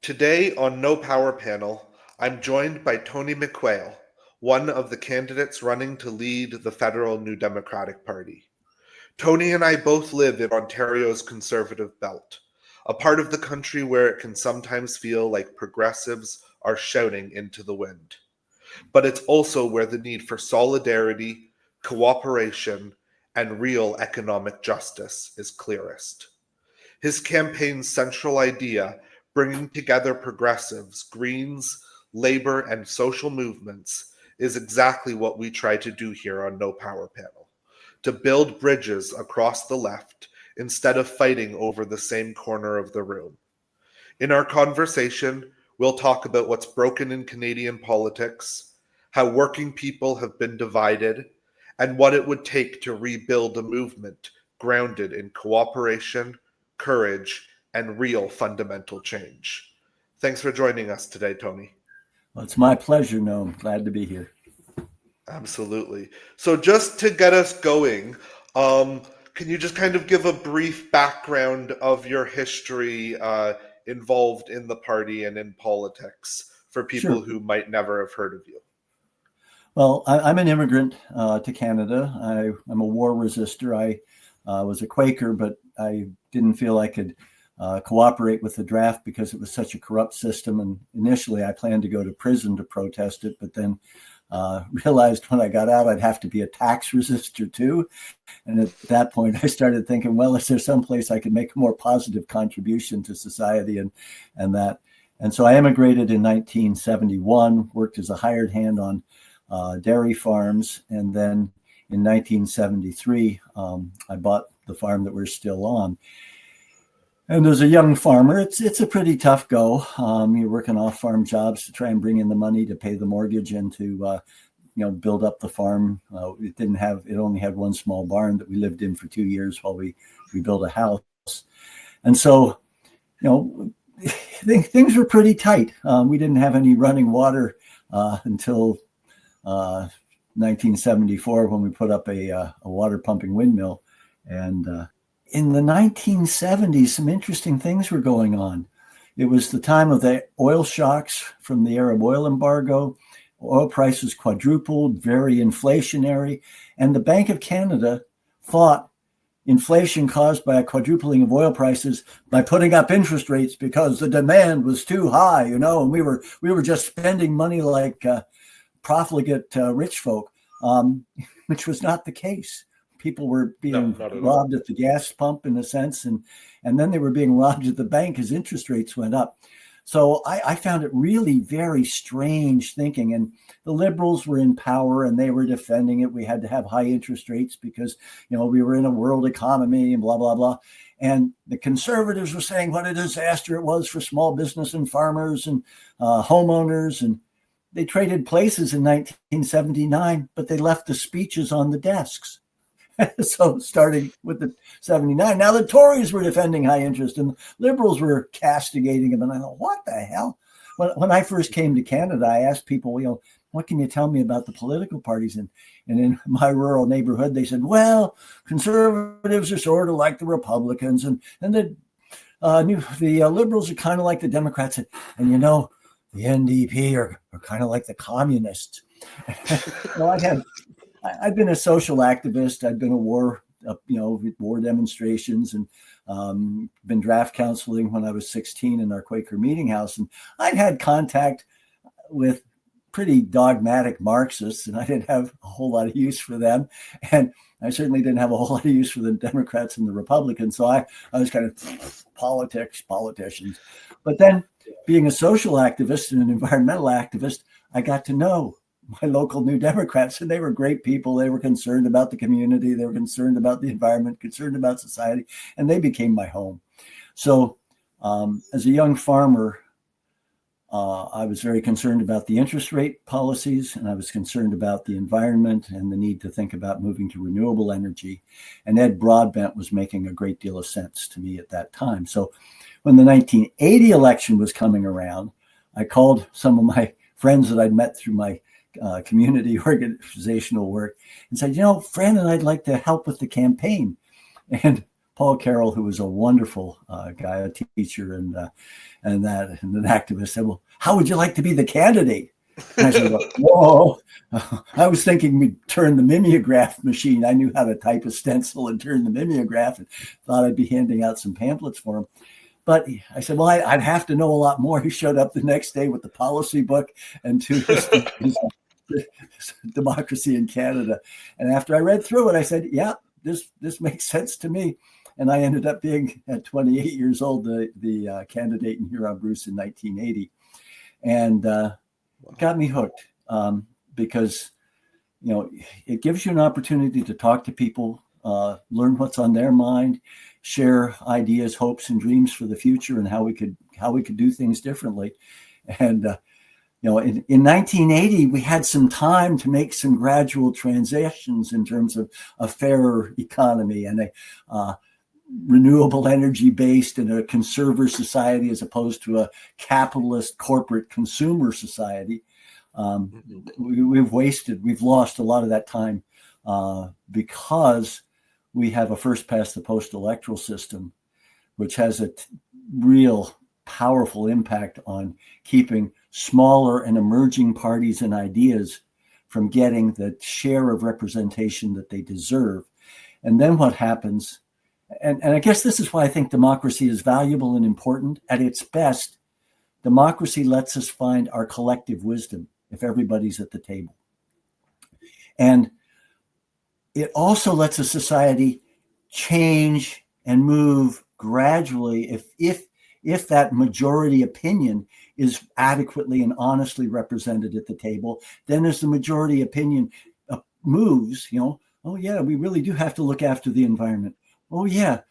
Today on No Power Panel, I'm joined by Tony McQuail, one of the candidates running to lead the federal New Democratic Party. Tony and I both live in Ontario's Conservative belt, a part of the country where it can sometimes feel like progressives are shouting into the wind. But it's also where the need for solidarity, cooperation, and real economic justice is clearest. His campaign's central idea, bringing together progressives, Greens, labor, and social movements, is exactly what we try to do here on No Power Panel, to build bridges across the left instead of fighting over the same corner of the room. In our conversation, we'll talk about what's broken in Canadian politics, how working people have been divided, and what it would take to rebuild a movement grounded in cooperation, courage, and real fundamental change. Thanks for joining us today, Tony. Well, it's my pleasure, Noam. Glad to be here. Absolutely. So just to get us going, can you just kind of give a brief background of your history involved in the party and in politics for people who might never have heard of you? Well, I'm an immigrant to Canada. I'm a war resistor. I was a Quaker, but I didn't feel I could cooperate with the draft because it was such a corrupt system. And initially, I planned to go to prison to protest it, but then realized when I got out, I'd have to be a tax resistor too. And at that point, I started thinking, well, is there some place I could make a more positive contribution to society and that? And so I immigrated in 1971, worked as a hired hand on dairy farms. And then in 1973, I bought the farm that we're still on. And as a young farmer, it's a pretty tough go. You're working off-farm jobs to try and bring in the money to pay the mortgage and to build up the farm. It only had one small barn that we lived in for 2 years while we built a house. And so, things were pretty tight. We didn't have any running water until 1974 when we put up a water pumping windmill. And in the 1970s, some interesting things were going on. It was the time of the oil shocks from the Arab oil embargo. Oil prices quadrupled, very inflationary. And the Bank of Canada thought inflation caused by a quadrupling of oil prices by putting up interest rates because the demand was too high, and we were just spending money like profligate rich folk, which was not the case. People were being robbed at the gas pump in a sense, and then they were being robbed at the bank as interest rates went up. So I found it really very strange thinking. And the Liberals were in power and they were defending it. We had to have high interest rates because, we were in a world economy and blah, blah, blah. And the Conservatives were saying what a disaster it was for small business and farmers and homeowners. And they traded places in 1979, but they left the speeches on the desks. So starting with the 79, now the Tories were defending high interest and the Liberals were castigating them. And I thought, what the hell? When I first came to Canada, I asked people, what can you tell me about the political parties? And in my rural neighborhood, they said, well, Conservatives are sort of like the Republicans and the Liberals are kind of like the Democrats. And the NDP are kind of like the communists. Well, I've been a social activist. I've been a war demonstrations and been draft counseling when I was 16 in our Quaker meeting house. And I'd had contact with pretty dogmatic Marxists, and I didn't have a whole lot of use for them. And I certainly didn't have a whole lot of use for the Democrats and the Republicans. So I was kind of politicians. But then being a social activist and an environmental activist, I got to know my local New Democrats, and they were great people. They were concerned about the community. They were concerned about the environment, concerned about society, and they became my home. So as a young farmer, I was very concerned about the interest rate policies, and I was concerned about the environment and the need to think about moving to renewable energy. And Ed Broadbent was making a great deal of sense to me at that time. So when the 1980 election was coming around, I called some of my friends that I'd met through my community organizational work and said, Fran and I'd like to help with the campaign. And Paul Carroll, who was a wonderful guy, a teacher and an activist, said, "Well, how would you like to be the candidate?" And I said, "Whoa!" I was thinking we'd turn the mimeograph machine. I knew how to type a stencil and turn the mimeograph, and thought I'd be handing out some pamphlets for him. But I said, "Well, I'd have to know a lot more." He showed up the next day with the policy book and his Democracy in Canada. And after I read through it, I said, "Yeah, this makes sense to me." And I ended up being, at 28 years old, the candidate in Huron-Bruce in 1980. And got me hooked because, it gives you an opportunity to talk to people, learn what's on their mind, share ideas, hopes, and dreams for the future, and how we could do things differently. And in 1980, we had some time to make some gradual transitions in terms of a fairer economy and a renewable energy based and a conserver society as opposed to a capitalist corporate consumer society. We've lost a lot of that time because we have a first past the post electoral system, which has a real powerful impact on keeping smaller and emerging parties and ideas from getting the share of representation that they deserve. And then what happens, and I guess this is why I think democracy is valuable and important. At its best, democracy lets us find our collective wisdom if everybody's at the table. And it also lets a society change and move gradually if that majority opinion is adequately and honestly represented at the table. Then as the majority opinion moves, oh yeah, we really do have to look after the environment. Oh yeah,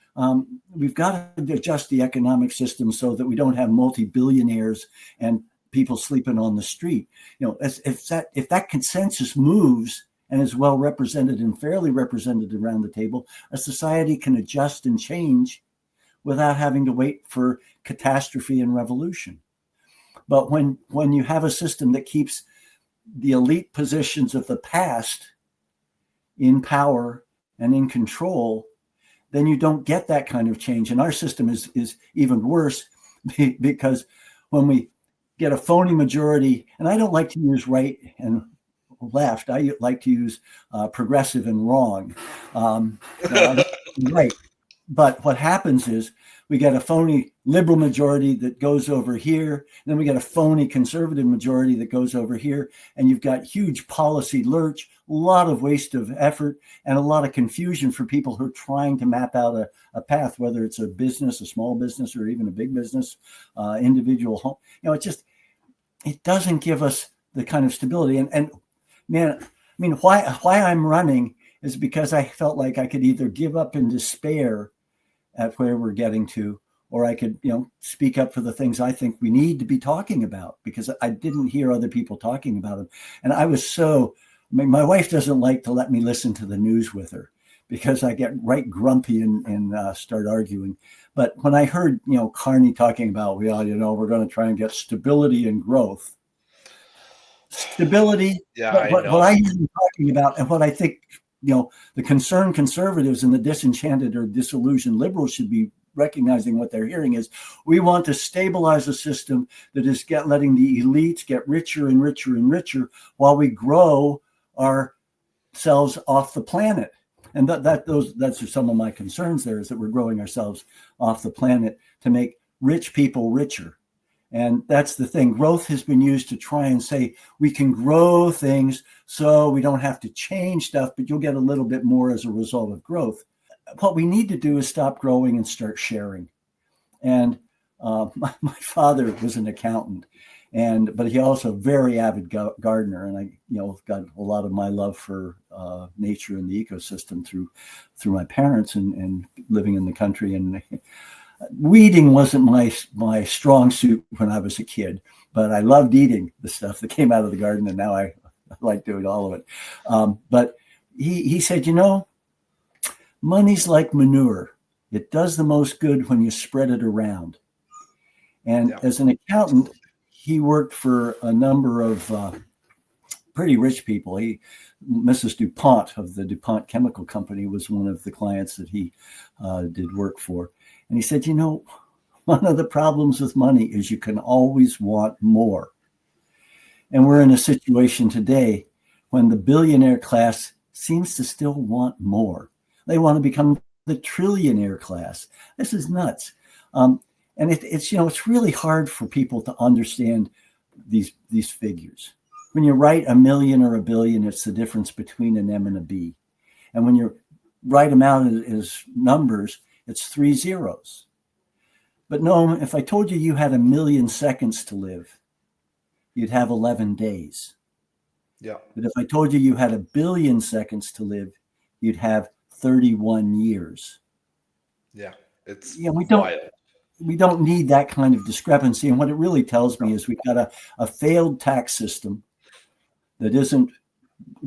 we've got to adjust the economic system so that we don't have multi-billionaires and people sleeping on the street. If that consensus moves and is well represented and fairly represented around the table, a society can adjust and change without having to wait for catastrophe and revolution. But when you have a system that keeps the elite positions of the past in power and in control, then you don't get that kind of change. And our system is even worse because when we get a phony majority, and I don't like to use right and left, I like to use progressive and wrong. Right. But what happens is we get a phony liberal majority that goes over here. Then we get a phony conservative majority that goes over here. And you've got huge policy lurch, a lot of waste of effort, and a lot of confusion for people who are trying to map out a path, whether it's a business, a small business, or even a big business, individual home. It doesn't give us the kind of stability. And man, I mean, why I'm running is because I felt like I could either give up in despair at where we're getting to, or I could, speak up for the things I think we need to be talking about, because I didn't hear other people talking about them. And my wife doesn't like to let me listen to the news with her because I get right grumpy and start arguing. But when I heard, Carney talking about, we're going to try and get stability and growth. Stability, Yeah, what I hear him talking about, and what I think, the concerned conservatives and the disenchanted or disillusioned liberals should be recognizing what they're hearing is, we want to stabilize a system that is letting the elites get richer and richer and richer while we grow ourselves off the planet. And that's some of my concerns there, is that we're growing ourselves off the planet to make rich people richer. And that's the thing. Growth has been used to try and say we can grow things so we don't have to change stuff, but you'll get a little bit more as a result of growth. What we need to do is stop growing and start sharing. And my father was an accountant, but he also a very avid gardener. And I, got a lot of my love for nature and the ecosystem through my parents and living in the country. And weeding wasn't my strong suit when I was a kid, but I loved eating the stuff that came out of the garden, and now I like doing all of it. But he said, money's like manure. It does the most good when you spread it around. And as an accountant, he worked for a number of pretty rich people. Mrs. DuPont of the DuPont Chemical Company was one of the clients that he did work for. And he said, one of the problems with money is you can always want more. And we're in a situation today when the billionaire class seems to still want more. They want to become the trillionaire class. This is nuts. And it's really hard for people to understand these figures. When you write a million or a billion, it's the difference between an M and a B. And when you write them out as numbers, it's 3 zeros. But no, if I told you had 1 million seconds to live, you'd have 11 days. Yeah. But if I told you had 1 billion seconds to live, you'd have 31 years. Yeah. It's wild. We don't need that kind of discrepancy. And what it really tells me is we've got a failed tax system that isn't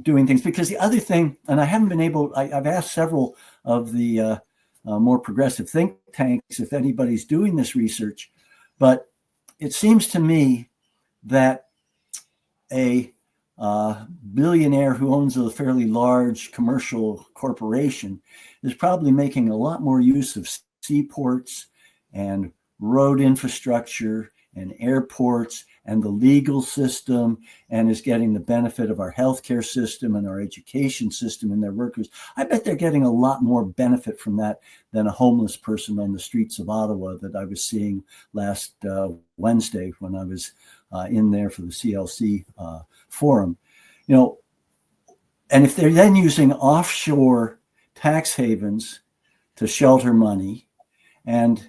doing things. Because the other thing, and I haven't been able, I've asked several of the more progressive think tanks if anybody's doing this research, but it seems to me that a billionaire who owns a fairly large commercial corporation is probably making a lot more use of seaports and road infrastructure and airports and the legal system, and is getting the benefit of our healthcare system and our education system and their workers. I bet they're getting a lot more benefit from that than a homeless person on the streets of Ottawa that I was seeing last Wednesday when I was in there for the CLC forum. And if they're then using offshore tax havens to shelter money, and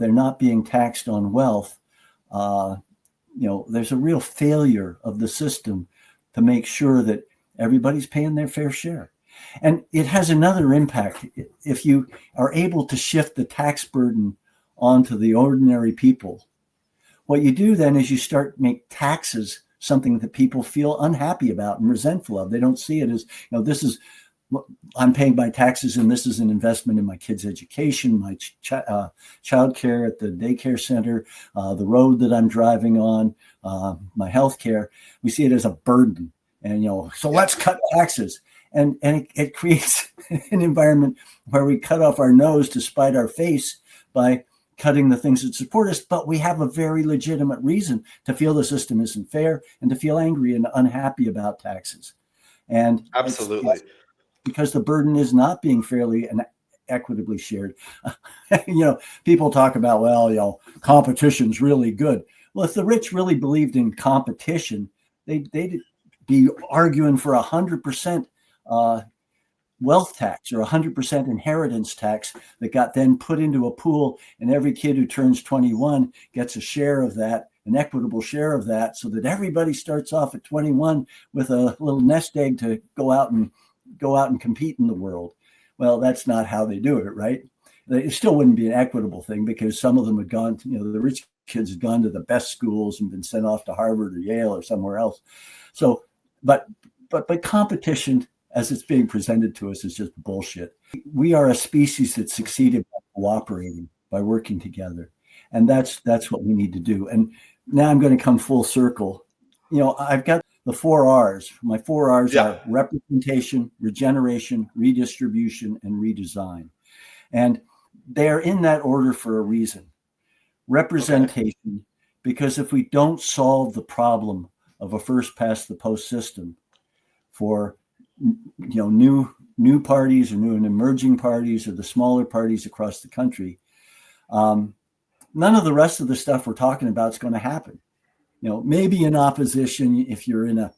they're not being taxed on wealth, there's a real failure of the system to make sure that everybody's paying their fair share. And it has another impact. If you are able to shift the tax burden onto the ordinary people, what you do then is you start make taxes something that people feel unhappy about and resentful of. They don't see it as, this is, I'm paying my taxes and this is an investment in my kids' education, my child care at the daycare center, the road that I'm driving on, my health care. We see it as a burden. And, so let's cut taxes. And it creates an environment where we cut off our nose to spite our face by cutting the things that support us. But we have a very legitimate reason to feel the system isn't fair and to feel angry and unhappy about taxes. And absolutely. Because the burden is not being fairly and equitably shared. People talk about, competition's really good. Well, if the rich really believed in competition, they'd be arguing for 100% wealth tax or 100% inheritance tax that got then put into a pool, and every kid who turns 21 gets a share of that, an equitable share of that, so that everybody starts off at 21 with a little nest egg to go out and compete in the world. Well, that's not how they do it, right? It still wouldn't be an equitable thing because some of them had gone, the rich kids had gone to the best schools and been sent off to Harvard or Yale or somewhere else. So, but competition as it's being presented to us is just bullshit. We are a species that succeeded by cooperating, by working together. And that's what we need to do. And now I'm going to come full circle. I've got the 4 R's. My 4 R's are representation, regeneration, redistribution, and redesign. And they're in that order for a reason. Representation, because if we don't solve the problem of a first past the post system for new parties or new and emerging parties or the smaller parties across the country, none of the rest of the stuff we're talking about is going to happen. Maybe in opposition, if you're in a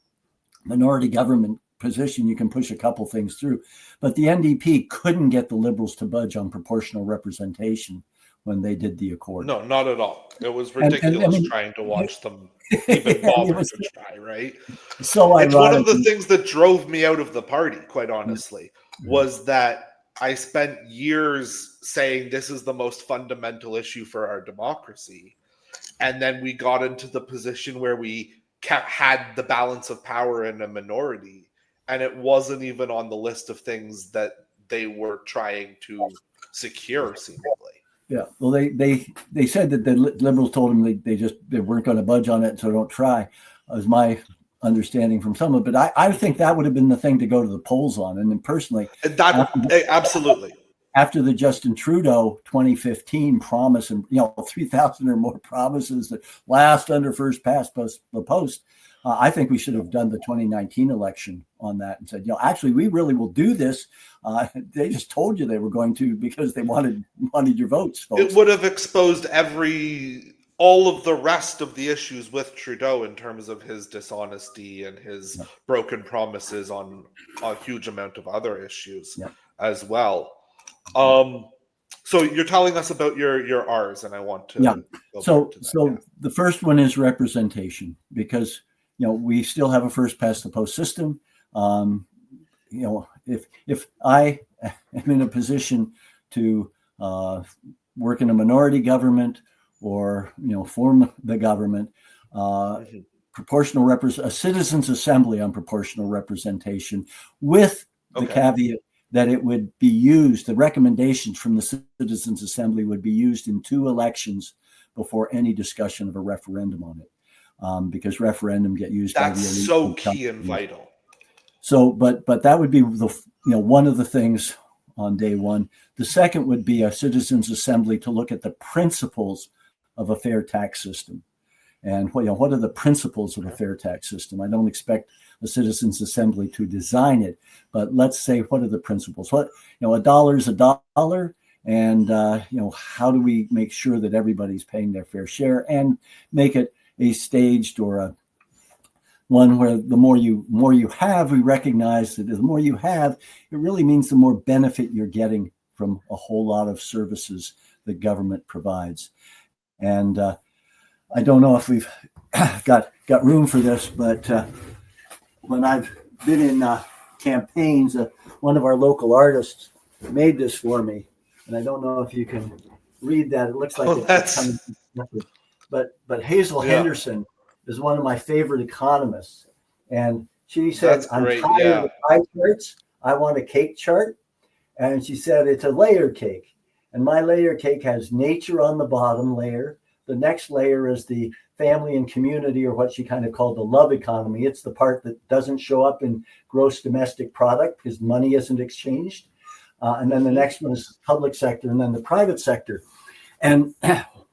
minority government position, you can push a couple things through. But the NDP couldn't get the Liberals to budge on proportional representation when they did the Accord. No, not at all. It was ridiculous trying to watch them even bother to try, right? So it's one of the things that drove me out of the party, quite honestly, was that I spent years saying this is the most fundamental issue for our democracy. And then we got into the position where we had the balance of power in a minority, and it wasn't even on the list of things that they were trying to secure, seemingly. Yeah, well, they said that the Liberals told them they weren't going to budge on it, so don't try. As my understanding from someone, but I think that would have been the thing to go to the polls on. And then personally, Absolutely. After the Justin Trudeau 2015 promise, and 3,000 or more promises that last under first past the post, I think we should have done the 2019 election on that and said, actually, we really will do this. They just told you they were going to because they wanted your votes, folks. It would have exposed all of the rest of the issues with Trudeau in terms of his dishonesty and his broken promises on a huge amount of other issues as well. So you're telling us about your R's, and I want to So the first one is representation, because we still have a first past the post system. If I am in a position to work in a minority government or form the government, a citizens' assembly on proportional representation, with the caveat that it would be used, the recommendations from the Citizens Assembly would be used in 2 elections before any discussion of a referendum on it, because referendum get used. That's by the elite so key and vital. So, but that would be one of the things on day one. The second would be a Citizens Assembly to look at the principles of a fair tax system. And what are the principles of a fair tax system? I don't expect a Citizens Assembly to design it, but let's say, what are the principles? A dollar is a dollar, and how do we make sure that everybody's paying their fair share and make it a staged or a one where the more you have, we recognize that the more you have, it really means the more benefit you're getting from a whole lot of services that government provides. And I don't know if we've got room for this, but when I've been in campaigns, one of our local artists made this for me, and I don't know if you can read that. It looks like it's coming. But Hazel Henderson is one of my favorite economists, and she said, "I'm tired of pie charts. I want a cake chart." And she said, "It's a layer cake, and my layer cake has nature on the bottom layer. The next layer is the family and community, or what she kind of called the love economy. It's the part that doesn't show up in gross domestic product because money isn't exchanged. And then the next one is public sector, and then the private sector." And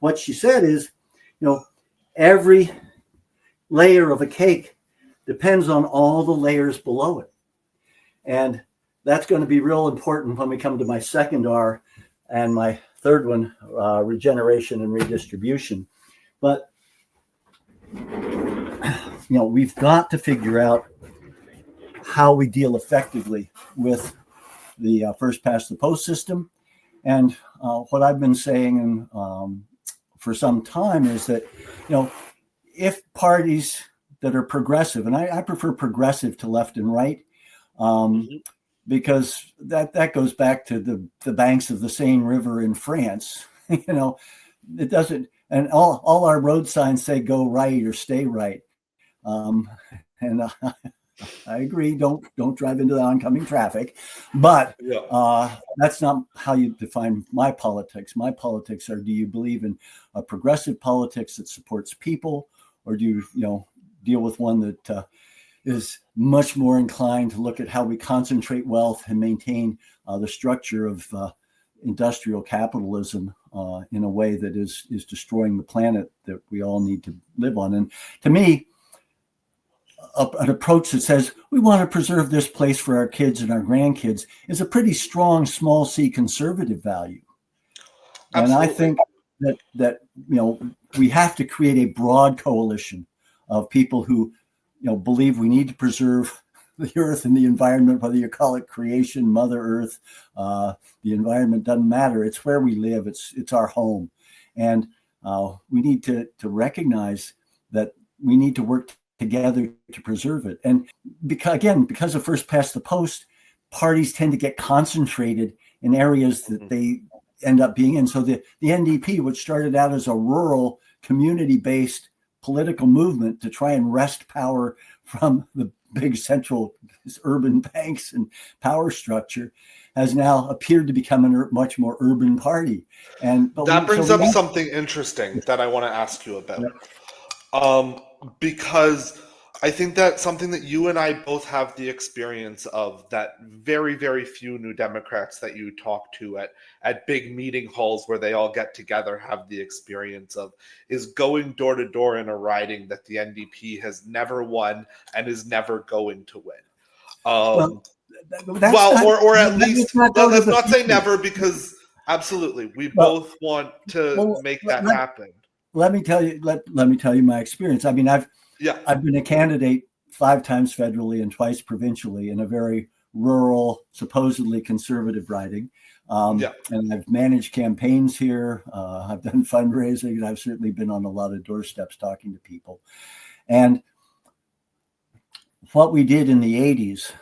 what she said is, every layer of a cake depends on all the layers below it. And that's going to be real important when we come to my second R and my third one, regeneration and redistribution. But, we've got to figure out how we deal effectively with the first past the post system. And what I've been saying for some time is that, if parties that are progressive, and I prefer progressive to left and right, because that goes back to the banks of the Seine River in France. It doesn't, and all our road signs say go right or stay right. And I agree, don't drive into the oncoming traffic, but that's not how you define my politics. My politics are, do you believe in a progressive politics that supports people, or do you deal with one that is much more inclined to look at how we concentrate wealth and maintain the structure of industrial capitalism in a way that is destroying the planet that we all need to live on? And to me, an approach that says we want to preserve this place for our kids and our grandkids is a pretty strong small c conservative value. Absolutely. And I think that we have to create a broad coalition of people who believe we need to preserve the earth and the environment, whether you call it creation, Mother Earth, the environment doesn't matter. It's where we live. It's our home. And we need to recognize that we need to work together to preserve it. And because of first past the post, parties tend to get concentrated in areas that they end up being in. So the NDP, which started out as a rural, community-based political movement to try and wrest power from the big central urban banks and power structure, has now appeared to become a much more urban party. And that brings up something interesting that I want to ask you about. Because I think that something that you and I both have the experience of, that very, very few New Democrats that you talk to at big meeting halls where they all get together have the experience of, is going door to door in a riding that the NDP has never won and is never going to win. Well, Or at least, let's not say future. never, because absolutely, we Well, both want to make that happen. Let me tell you. Let me tell you my experience. I mean, I've been a candidate 5 times federally and twice provincially in a very rural, supposedly conservative riding. And I've managed campaigns here. I've done fundraising, and I've certainly been on a lot of doorsteps talking to people. And what we did in the 80s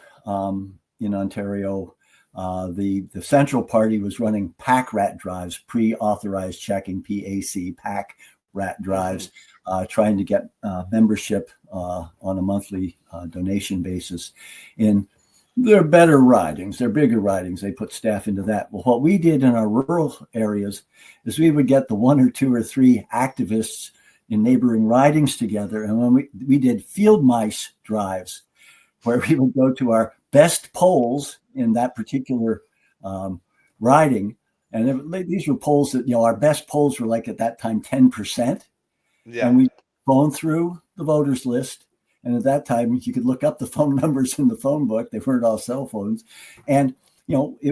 in Ontario, the Central Party was running PAC rat drives, pre-authorized checking, PAC rat drives, trying to get membership on a monthly donation basis in their better ridings, their bigger ridings. They put staff into that. Well, what we did in our rural areas is we would get the 1 or 2 or 3 activists in neighboring ridings together. And when we did field mice drives, where we would go to our best polls in that particular riding. And these were polls that, our best polls were like at that time 10%. Yeah. And we phoned through the voters list. And at that time, you could look up the phone numbers in the phone book. They weren't all cell phones. And,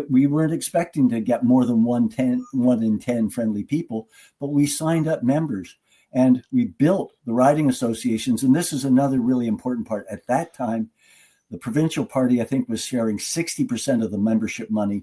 we weren't expecting to get more than 1 in 10 friendly people, but we signed up members and we built the riding associations. And this is another really important part. At that time, the provincial party, I think, was sharing 60% of the membership money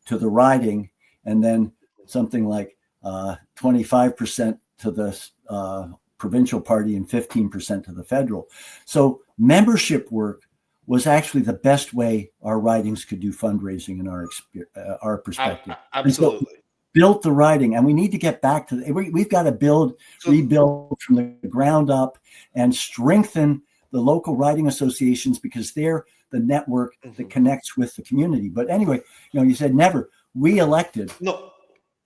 to the riding, and then something like 25% to the provincial party and 15% to the federal. So membership work was actually the best way our ridings could do fundraising in our perspective. Absolutely. So built the riding, and we need to get back to we've got to rebuild from the ground up and strengthen the local riding associations, because they're the network that connects with the community. But anyway, you said never. We elected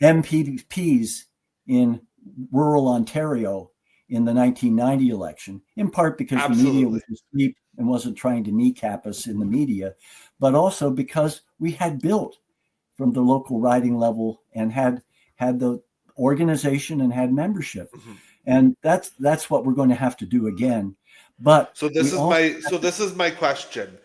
MPPs in rural Ontario in the 1990 election, in part because the media was asleep and wasn't trying to kneecap us in the media, but also because we had built from the local riding level and had the organization and had membership. And that's what we're going to have to do again. But this is my question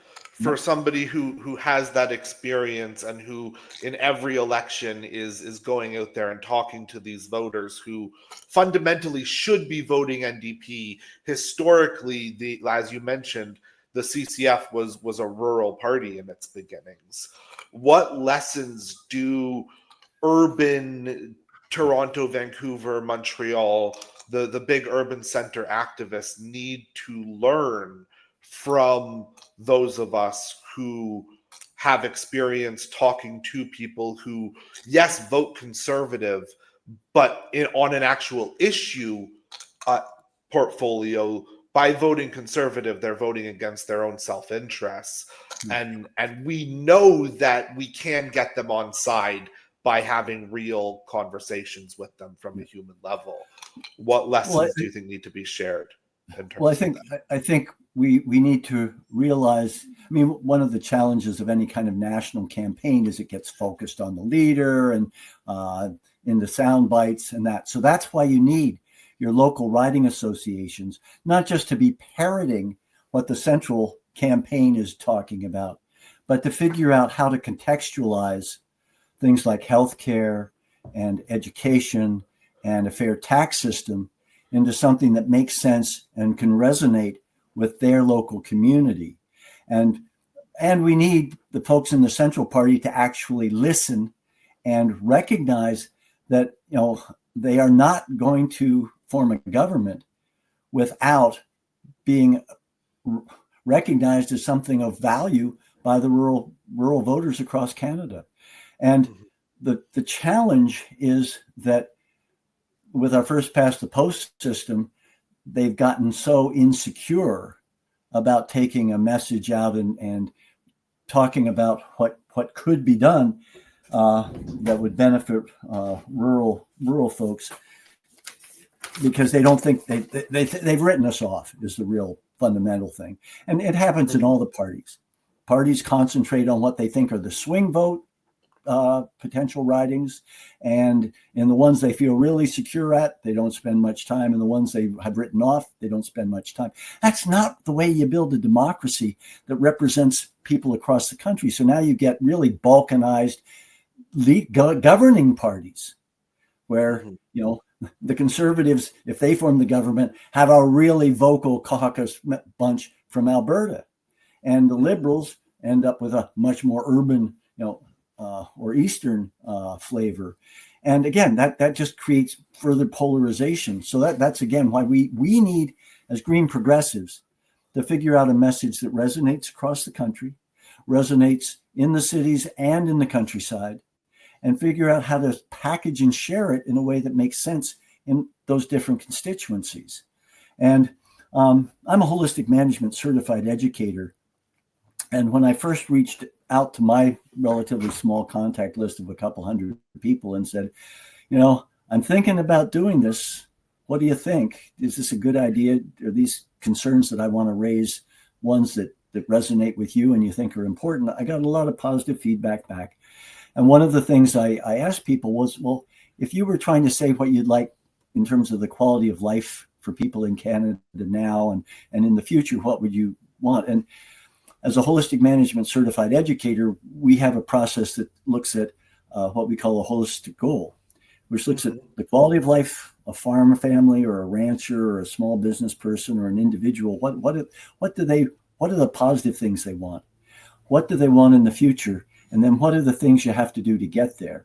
for somebody who has that experience and who in every election is going out there and talking to these voters who fundamentally should be voting NDP. Historically, as you mentioned, the CCF was a rural party in its beginnings. What lessons do urban Toronto, Vancouver, Montreal, the big urban center activists need to learn from those of us who have experience talking to people who, yes, vote conservative, but on an actual issue portfolio, by voting conservative, they're voting against their own self-interests. And we know that we can get them on side by having real conversations with them from a human level. What lessons do you think need to be shared? I think we need to realize, one of the challenges of any kind of national campaign is it gets focused on the leader and in the sound bites and that. So that's why you need your local riding associations, not just to be parroting what the central campaign is talking about, but to figure out how to contextualize things like healthcare and education and a fair tax system into something that makes sense and can resonate with their local community. And we need the folks in the Central Party to actually listen and recognize that, they are not going to form a government without being recognized as something of value by the rural voters across Canada. And the challenge is that with our first past the post system, they've gotten so insecure about taking a message out and talking about what could be done that would benefit rural folks, because they don't think they've written us off is the real fundamental thing. And it happens in all the parties. Parties concentrate on what they think are the swing vote potential ridings. And in the ones they feel really secure at, they don't spend much time. And the ones they have written off, they don't spend much time. That's not the way you build a democracy that represents people across the country. So now you get really balkanized governing parties where, you know, the conservatives, if they form the government, have a really vocal caucus bunch from Alberta. And the liberals end up with a much more urban, you know, or Eastern flavor. And again, that just creates further polarization. So that's again why we need, as green progressives, to figure out a message that resonates across the country, resonates in the cities and in the countryside, and figure out how to package and share it in a way that makes sense in those different constituencies. And I'm a holistic management certified educator. And when I first reached out to my relatively small contact list of a couple hundred people and said, you know, I'm thinking about doing this. What do you think? Is this a good idea? Are these concerns that I want to raise ones that resonate with you and you think are important? I got a lot of positive feedback back. And one of the things I asked people was, well, if you were trying to say what you'd like in terms of the quality of life for people in Canada now and in the future, what would you want? And as a holistic management certified educator, we have a process that looks at what we call a holistic goal, which looks at the quality of life, a farm family or a rancher or a small business person or an individual. What are the positive things they want? What do they want in the future? And then what are the things you have to do to get there?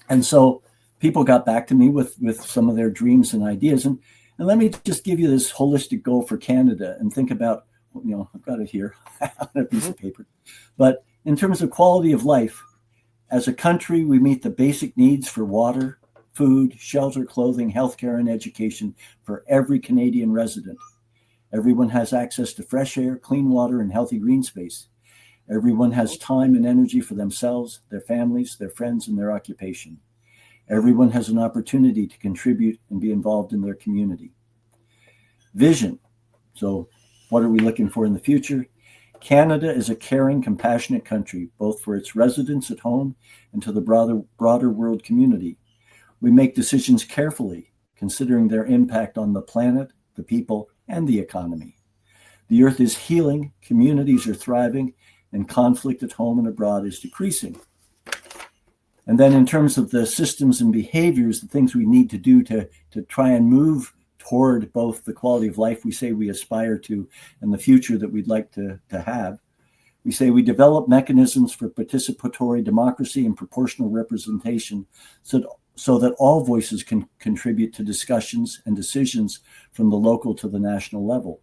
And so people got back to me with some of their dreams and ideas. And let me just give you this holistic goal for Canada and think about, you know, I've got it here on a piece of paper. But in terms of quality of life, as a country, we meet the basic needs for water, food, shelter, clothing, healthcare, and education for every Canadian resident. Everyone has access to fresh air, clean water, and healthy green space. Everyone has time and energy for themselves, their families, their friends, and their occupation. Everyone has an opportunity to contribute and be involved in their community. Vision. So what are we looking for in the future? Canada is a caring, compassionate country, both for its residents at home and to the broader world community. We make decisions carefully, considering their impact on the planet, the people, and the economy. The earth is healing, communities are thriving, and conflict at home and abroad is decreasing. And then in terms of the systems and behaviors, the things we need to do to try and move toward both the quality of life we say we aspire to and the future that we'd like to have, we say we develop mechanisms for participatory democracy and proportional representation so that all voices can contribute to discussions and decisions from the local to the national level.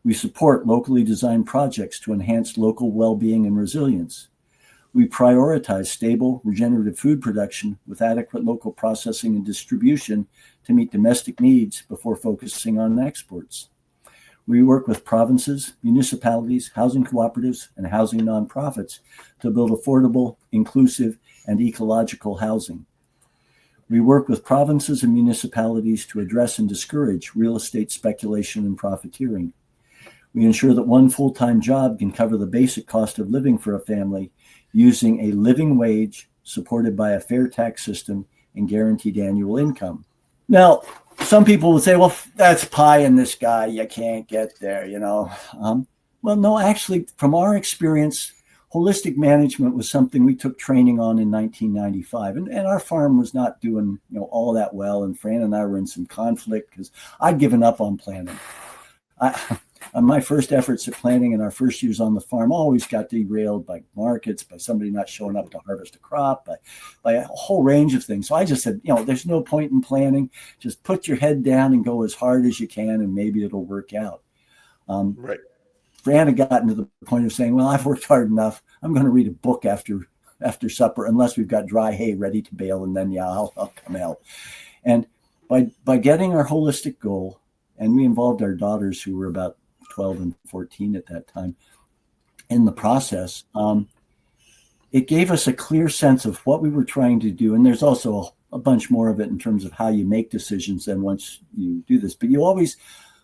We support locally designed projects to enhance local well-being and resilience. We prioritize stable, regenerative food production with adequate local processing and distribution to meet domestic needs before focusing on exports. We work with provinces, municipalities, housing cooperatives, and housing nonprofits to build affordable, inclusive, and ecological housing. We work with provinces and municipalities to address and discourage real estate speculation and profiteering. We ensure that one full-time job can cover the basic cost of living for a family using a living wage supported by a fair tax system and guaranteed annual income. Now, some people would say, well, that's pie in the sky. You can't get there, you know. Well, no, actually, from our experience, holistic management was something we took training on in 1995. And our farm was not doing, you know, all that well. And Fran and I were in some conflict because I'd given up on planning. My first efforts at planning in our first years on the farm always got derailed by markets, by somebody not showing up to harvest a crop, by a whole range of things. So I just said, you know, there's no point in planning. Just put your head down and go as hard as you can, and maybe it'll work out. Right. Fran had gotten to the point of saying, well, I've worked hard enough. I'm going to read a book after supper, unless we've got dry hay ready to bale, and then, yeah, I'll come out. And by getting our holistic goal, and we involved our daughters who were about 12 and 14 at that time in the process, it gave us a clear sense of what we were trying to do. And there's also a bunch more of it in terms of how you make decisions then once you do this. But you always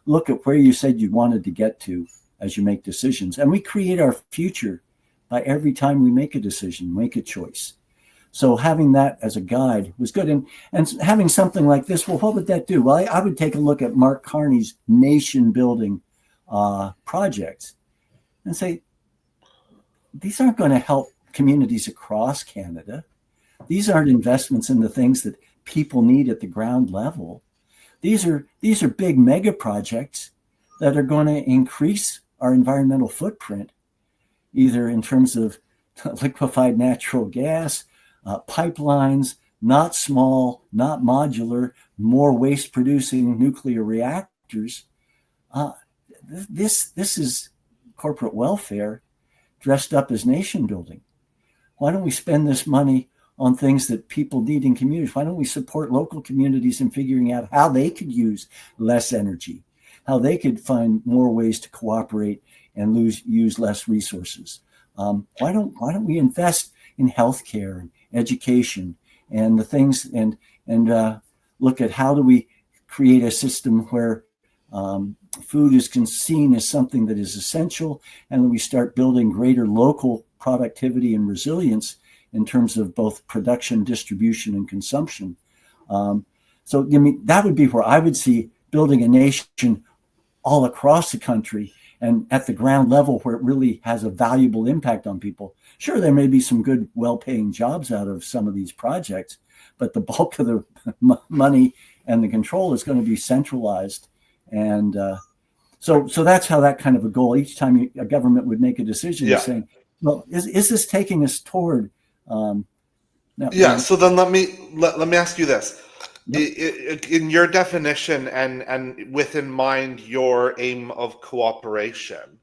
look at where you said you wanted to get to as you make decisions. And we create our future by every time we make a decision, make a choice. So having that as a guide was good. And having something like this, well, what would that do? Well, I would take a look at Mark Carney's nation building projects and say, these aren't going to help communities across Canada. These aren't investments in the things that people need at the ground level. These are big mega projects that are going to increase our environmental footprint, either in terms of liquefied natural gas, pipelines, not small, not modular, more waste-producing nuclear reactors. This is corporate welfare dressed up as nation building. Why don't we spend this money on things that people need in communities? Why don't we support local communities in figuring out how they could use less energy, how they could find more ways to cooperate and use less resources? Why don't we invest in healthcare and education and the things and look at how do we create a system where food is seen as something that is essential, and then we start building greater local productivity and resilience in terms of both production, distribution, and consumption. So I mean, that would be where I would see building a nation all across the country and at the ground level where it really has a valuable impact on people. Sure, there may be some good, well-paying jobs out of some of these projects, but the bulk of the money and the control is going to be centralized. And so that's how that kind of a goal, each time a government would make a decision, is saying, well, is this taking us toward? So then let me ask you this. Yep. In your definition and with in mind your aim of cooperation,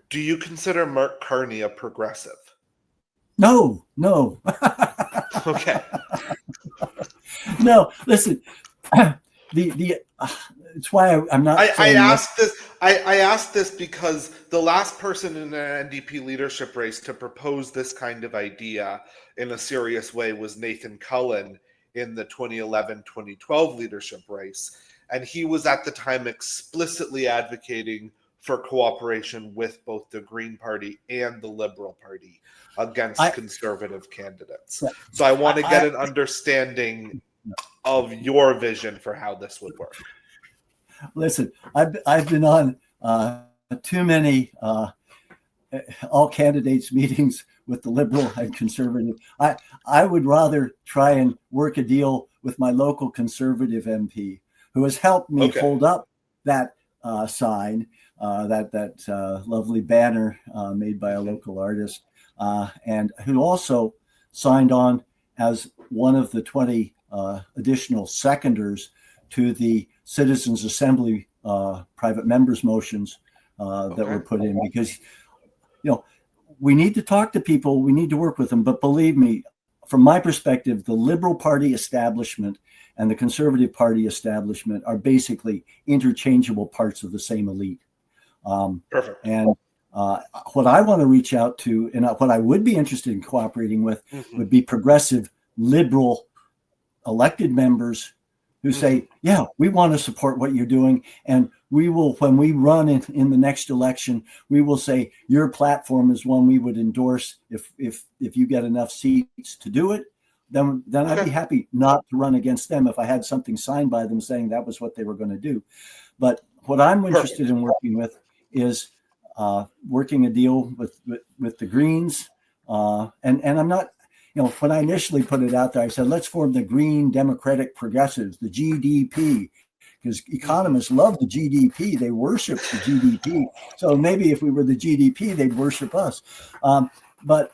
do you consider Mark Carney a progressive? No. Okay. No, listen. It's why I'm not. I asked this because the last person in an NDP leadership race to propose this kind of idea in a serious way was Nathan Cullen in the 2011-2012 leadership race, and he was at the time explicitly advocating for cooperation with both the Green Party and the Liberal Party against conservative candidates. So I want to get an understanding of your vision for how this would work. Listen, I've been on too many all candidates meetings with the Liberal and Conservative. I would rather try and work a deal with my local Conservative MP, who has helped me hold up that sign, that lovely banner made by a local artist, and who also signed on as one of the 20 additional seconders to the Citizens Assembly private members motions that were put in, because we need to talk to people, we need to work with them. But believe me, from my perspective, the Liberal Party establishment and the Conservative Party establishment are basically interchangeable parts of the same elite. Perfect. And what I want to reach out to, and what I would be interested in cooperating with, would be progressive Liberal elected members who say, yeah, we want to support what you're doing. And we will, when we run in the next election, we will say your platform is one we would endorse if you get enough seats to do it. Then I'd be happy not to run against them if I had something signed by them saying that was what they were going to do. But what I'm interested in working with is working a deal with the Greens. And I'm not, when I initially put it out there, I said, let's form the Green Democratic Progressives, the GDP, because economists love the GDP. They worship the GDP. So maybe if we were the GDP, they'd worship us. But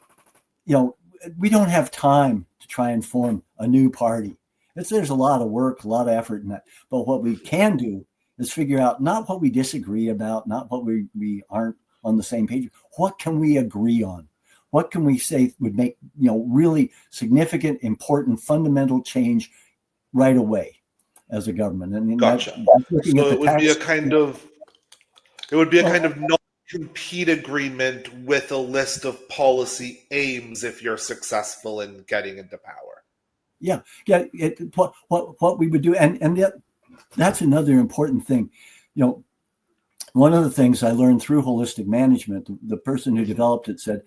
we don't have time to try and form a new party. There's a lot of work, a lot of effort in that. But what we can do is figure out not what we disagree about, not what we aren't on the same page. What can we agree on? What can we say would make really significant, important, fundamental change right away as a government? And gotcha. So it would be a kind of non-compete agreement with a list of policy aims if you're successful in getting into power. Yeah. What we would do, and that's another important thing. one of the things I learned through holistic management, the person who developed it said,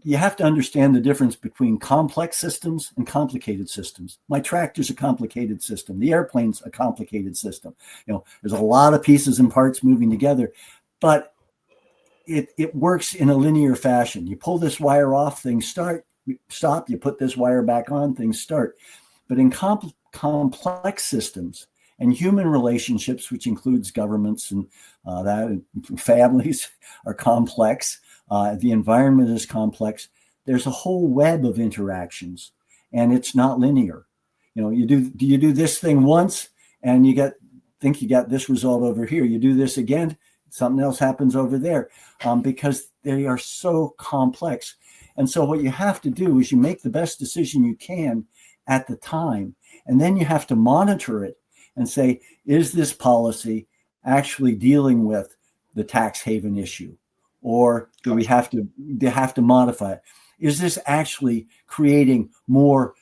you have to understand the difference between complex systems and complicated systems. My tractor's a complicated system. The airplane's a complicated system. There's a lot of pieces and parts moving together, but it works in a linear fashion. You pull this wire off, things stop. You put this wire back on, things start. But in complex systems and human relationships, which includes governments and families, are complex. The environment is complex. There's a whole web of interactions, and it's not linear. You do this thing once, and think you got this result over here. You do this again, something else happens over there, because they are so complex. And so what you have to do is you make the best decision you can at the time, and then you have to monitor it and say, is this policy actually dealing with the tax haven issue? Or do we have to modify it? Is this actually creating more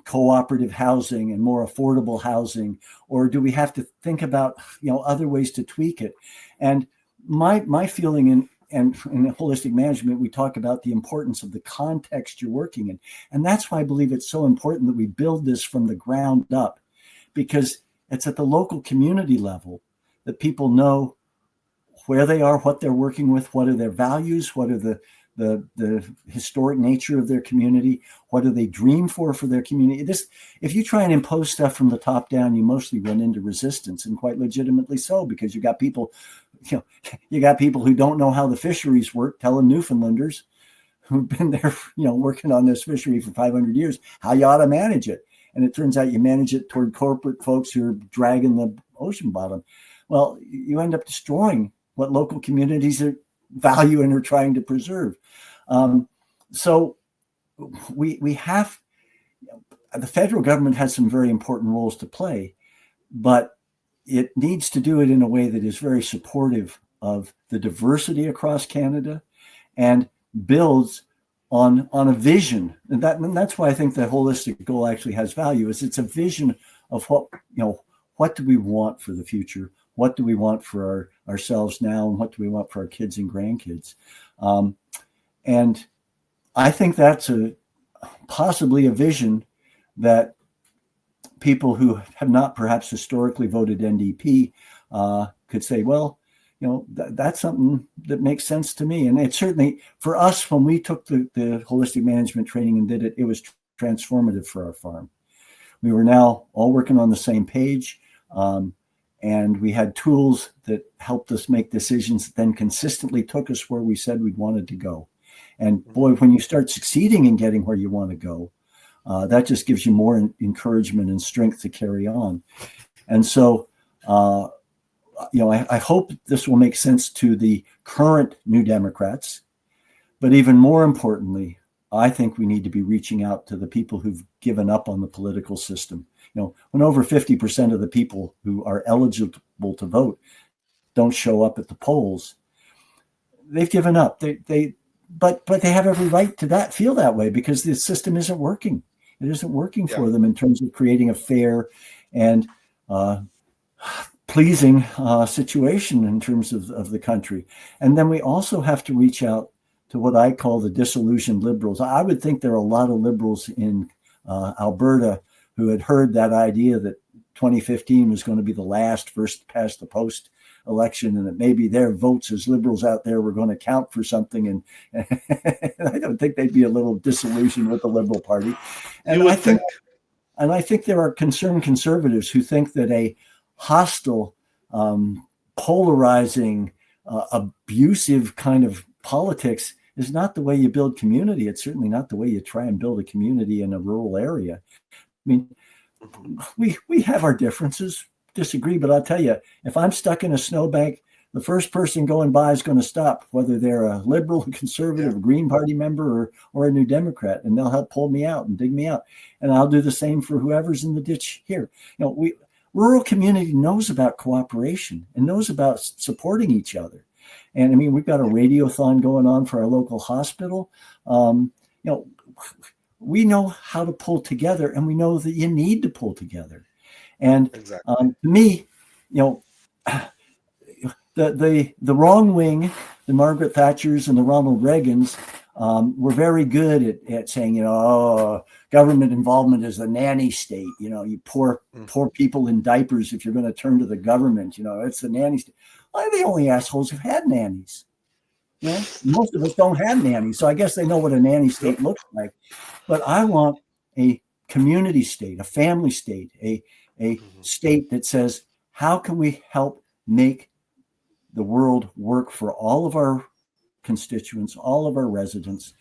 cooperative housing and more affordable housing? Or do we have to think about other ways to tweak it? And my feeling in holistic management, we talk about the importance of the context you're working in. And that's why I believe it's so important that we build this from the ground up, because it's at the local community level that people know where they are, what they're working with, what are their values, what are the historic nature of their community, what do they dream for their community. If you try and impose stuff from the top down, you mostly run into resistance, and quite legitimately so, because you got people who don't know how the fisheries work telling Newfoundlanders who've been there, working on this fishery for 500 years, how you ought to manage it. And it turns out you manage it toward corporate folks who are dragging the ocean bottom. Well, you end up destroying what local communities value and are trying to preserve. So we have, the federal government has some very important roles to play, but it needs to do it in a way that is very supportive of the diversity across Canada and builds on a vision. And that's why I think the holistic goal actually has value, is it's a vision of what do we want for the future? What do we want for ourselves now? And what do we want for our kids and grandkids? And I think that's possibly a vision that people who have not perhaps historically voted NDP could say, well, that's something that makes sense to me. And it certainly, for us, when we took the holistic management training and did it, it was transformative for our farm. We were now all working on the same page. And we had tools that helped us make decisions that then consistently took us where we said we wanted to go. And boy, when you start succeeding in getting where you want to go, that just gives you more encouragement and strength to carry on. And so, I hope this will make sense to the current New Democrats. But even more importantly, I think we need to be reaching out to the people who've given up on the political system. When over 50% of the people who are eligible to vote don't show up at the polls, they've given up. But they have every right to feel that way, because the system isn't working. It isn't working for them in terms of creating a fair and pleasing situation in terms of the country. And then we also have to reach out to what I call the disillusioned liberals. I would think there are a lot of liberals in Alberta who had heard that idea that 2015 was going to be the last first past the post election, and that maybe their votes as liberals out there were going to count for something. And I don't think they'd be a little disillusioned with the Liberal Party. And I think there are concerned conservatives who think that a hostile, polarizing, abusive kind of politics is not the way you build community. It's certainly not the way you try and build a community in a rural area. I mean, we have our differences, disagree, but I'll tell you, if I'm stuck in a snowbank, the first person going by is going to stop, whether they're a liberal, a conservative, a Green Party member, or a New Democrat, and they'll help pull me out and dig me out. And I'll do the same for whoever's in the ditch here. Rural community knows about cooperation and knows about supporting each other. And I mean, we've got a radiothon going on for our local hospital. We know how to pull together, and we know that you need to pull together. And to me, the wrong wing, the Margaret Thatchers and the Ronald Reagans, were very good at saying, government involvement is the nanny state. You poor people in diapers, if you're going to turn to the government, it's the nanny state. Well, the only assholes who've had nannies. Most of us don't have nannies, so I guess they know what a nanny state looks like. But I want a community state, a family state, a state that says, how can we help make the world work for all of our constituents, all of our residents?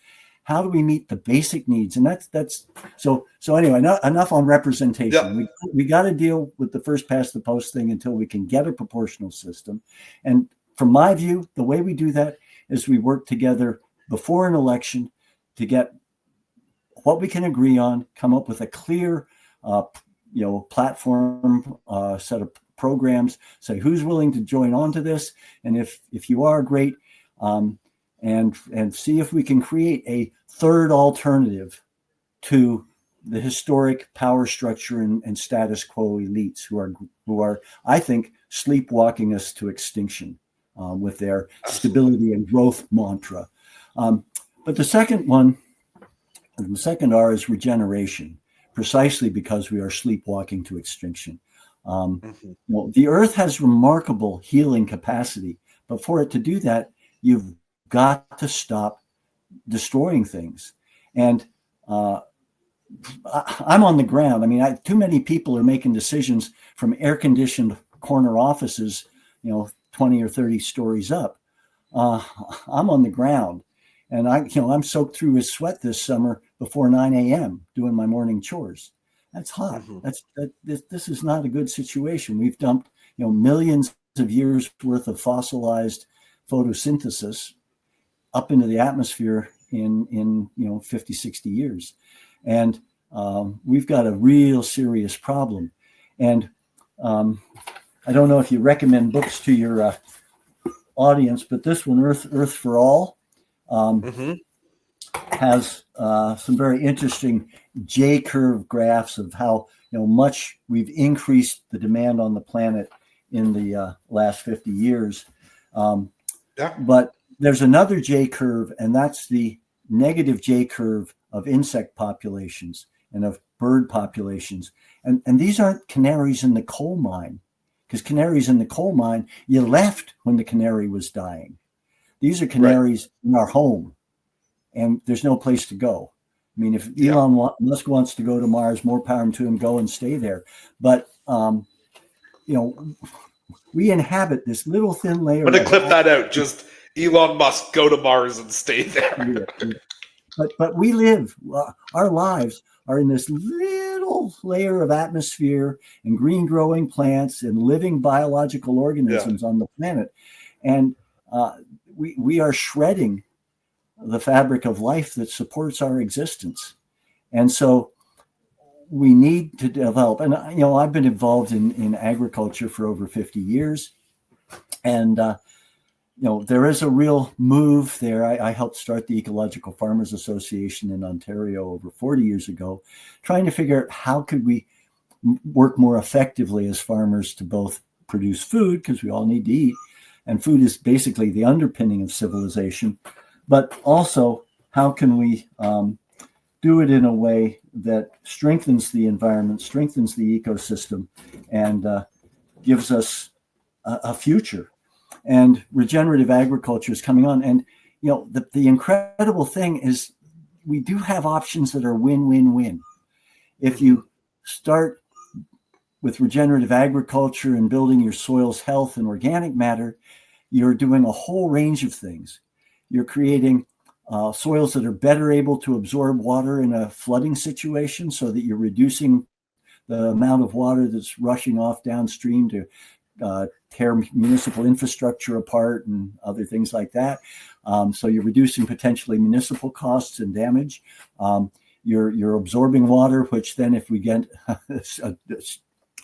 How do we meet the basic needs? And that's so anyway, enough on representation. Yeah. We got to deal with the first past the post thing until we can get a proportional system. And from my view, the way we do that is we work together before an election to get what we can agree on, come up with a clear platform, set of programs, say who's willing to join on to this, and if you are, great, and see if we can create a third alternative to the historic power structure and status quo elites who are I think sleepwalking us to extinction with their stability and growth mantra. But the second R is regeneration, precisely because we are sleepwalking to extinction. The earth has remarkable healing capacity, but for it to do that, you've got to stop destroying things. And I'm on the ground. I mean, too many people are making decisions from air-conditioned corner offices, 20 or 30 stories up. I'm on the ground, and I'm soaked through with sweat this summer before 9 a.m. doing my morning chores. That's hot. This is not a good situation. We've dumped millions of years worth of fossilized photosynthesis up into the atmosphere in 50, 60 years. And we've got a real serious problem. And I don't know if you recommend books to your audience, but this one, Earth for All, has some very interesting J-curve graphs of how much we've increased the demand on the planet in the last 50 years. But there's another J-curve, and that's the negative J-curve of insect populations and of bird populations. And these aren't canaries in the coal mine, because canaries in the coal mine, you left when the canary was dying. These are canaries in our home, and there's no place to go. I mean, if Elon Musk wants to go to Mars, more power to him, go and stay there. But, we inhabit this little thin layer. I'm going to clip that out. Just Elon Musk, go to Mars and stay there. But we live, our lives are in this little layer of atmosphere and green growing plants and living biological organisms on the planet. And we are shredding the fabric of life that supports our existence. And so we need to develop, and I've been involved in agriculture for over 50 years. And there is a real move there. I helped start the Ecological Farmers Association in Ontario over 40 years ago, trying to figure out how could we work more effectively as farmers to both produce food, because we all need to eat, and food is basically the underpinning of civilization, but also how can we do it in a way that strengthens the environment, strengthens the ecosystem, and gives us a future. And regenerative agriculture is coming on. And, the incredible thing is we do have options that are win-win-win. If you start with regenerative agriculture and building your soil's health and organic matter, you're doing a whole range of things. You're creating soils that are better able to absorb water in a flooding situation, so that you're reducing the amount of water that's rushing off downstream to tear municipal infrastructure apart and other things like that. So you're reducing potentially municipal costs and damage. You're absorbing water, which then if we get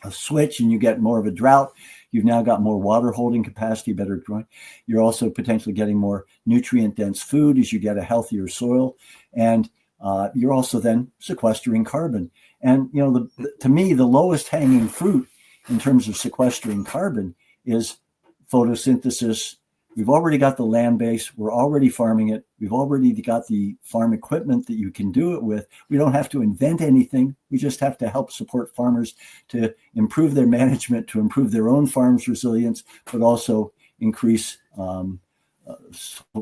a switch and you get more of a drought, you've now got more water holding capacity, better growing. You're also potentially getting more nutrient dense food as you get a healthier soil. And you're also then sequestering carbon. And, to me, the lowest hanging fruit in terms of sequestering carbon is photosynthesis. We've already got the land base. We're already farming it. We've already got the farm equipment that you can do it with. We don't have to invent anything. We just have to help support farmers to improve their management, to improve their own farm's resilience, but also increase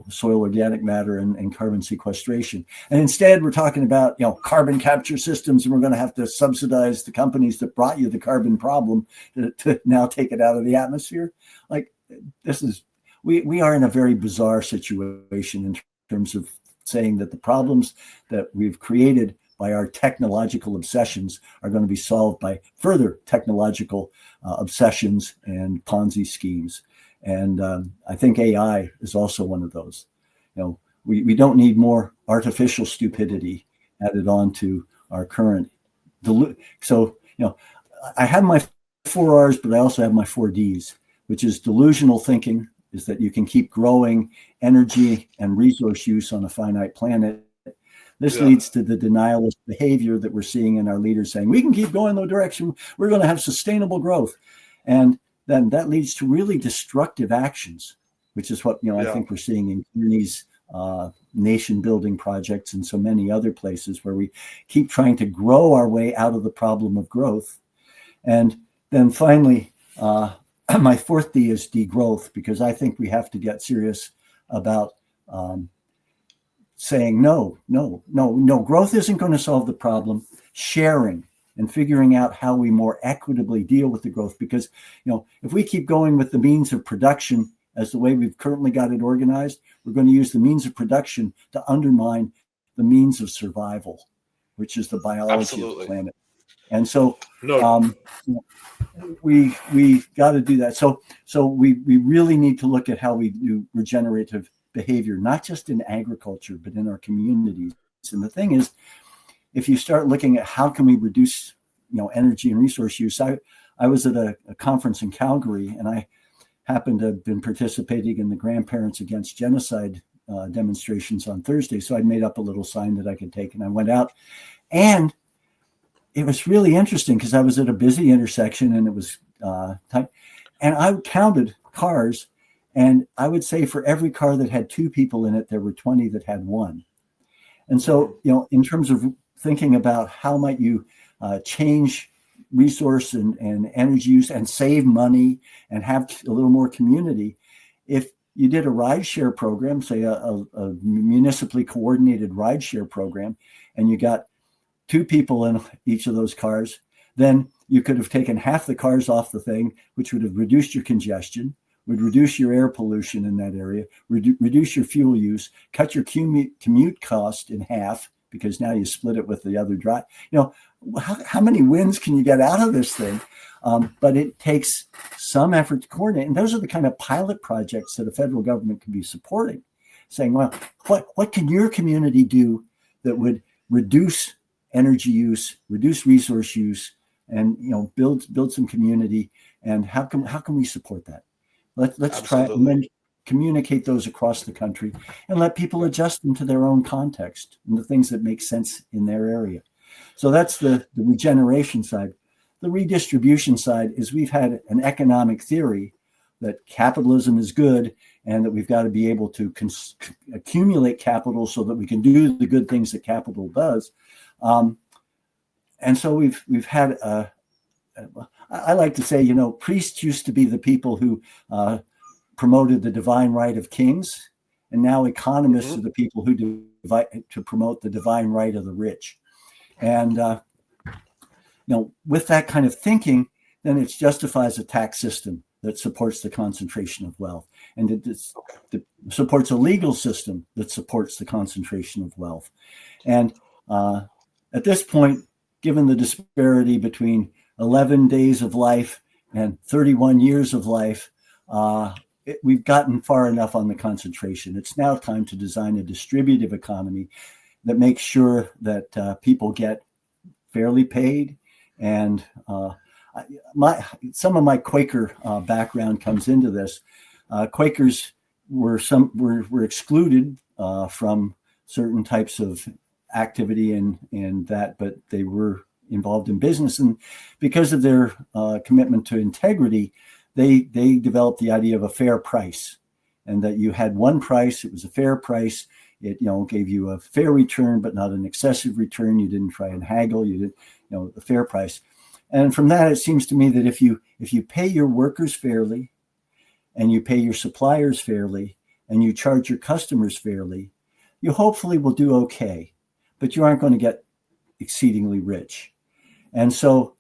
soil organic matter and carbon sequestration. And instead, we're talking about carbon capture systems, and we're going to have to subsidize the companies that brought you the carbon problem to now take it out of the atmosphere. Like, this is we are in a very bizarre situation in terms of saying that the problems that we've created by our technological obsessions are going to be solved by further technological obsessions and Ponzi schemes. And I think AI is also one of those. We don't need more artificial stupidity added on to our current. So, I have my 4 R's, but I also have my 4 D's, which is delusional thinking, is that you can keep growing energy and resource use on a finite planet. This leads to the denialist behavior that we're seeing in our leaders saying, we can keep going the direction, we're going to have sustainable growth. And then that leads to really destructive actions, which is what I think we're seeing in Carney's nation building projects and so many other places where we keep trying to grow our way out of the problem of growth. And then finally, my 4th D is degrowth, because I think we have to get serious about saying no, growth isn't going to solve the problem. Sharing and figuring out how we more equitably deal with the growth, because if we keep going with the means of production as the way we've currently got it organized, we're going to use the means of production to undermine the means of survival, which is the biology of the planet. And so we got to do that. So we really need to look at how we do regenerative behavior, not just in agriculture, but in our communities. And the thing is, if you start looking at how can we reduce, energy and resource use, I was at a conference in Calgary, and I happened to have been participating in the Grandparents Against Genocide demonstrations on Thursday. So I made up a little sign that I could take, and I went out, and it was really interesting because I was at a busy intersection, and it was tight, and I counted cars, and I would say for every car that had 2 people in it, there were 20 that had 1. And so, in terms of thinking about how might you change resource and energy use and save money and have a little more community, if you did a rideshare program, say a municipally coordinated rideshare program, and you got 2 people in each of those cars, then you could have taken half the cars off the thing, which would have reduced your congestion, would reduce your air pollution in that area, reduce your fuel use, cut your commute cost in half, because now you split it with the other drive. How many wins can you get out of this thing? But it takes some effort to coordinate. And those are the kind of pilot projects that the federal government can be supporting, saying, well, what can your community do that would reduce energy use, reduce resource use, and build some community? And how can we support that? Let's try and then communicate those across the country and let people adjust them to their own context and the things that make sense in their area. So that's the regeneration side. The redistribution side is we've had an economic theory that capitalism is good and that we've got to be able to accumulate capital so that we can do the good things that capital does. And so we've had I like to say, priests used to be the people who promoted the divine right of kings, and now economists are the people who promote the divine right of the rich. And with that kind of thinking, then it justifies a tax system that supports the concentration of wealth, and it supports a legal system that supports the concentration of wealth. And at this point, given the disparity between 11 days of life and 31 years of life, we've gotten far enough on the concentration. It's now time to design a distributive economy that makes sure that people get fairly paid. And some of my Quaker background comes into this. Quakers were excluded from certain types of activity and that, but they were involved in business, and because of their commitment to integrity, they developed the idea of a fair price, and that you had one price. It was a fair price. It gave you a fair return, but not an excessive return. You didn't try and haggle. You did a fair price. And from that, it seems to me that if you pay your workers fairly, and you pay your suppliers fairly, and you charge your customers fairly, you hopefully will do okay, but you aren't going to get exceedingly rich. And so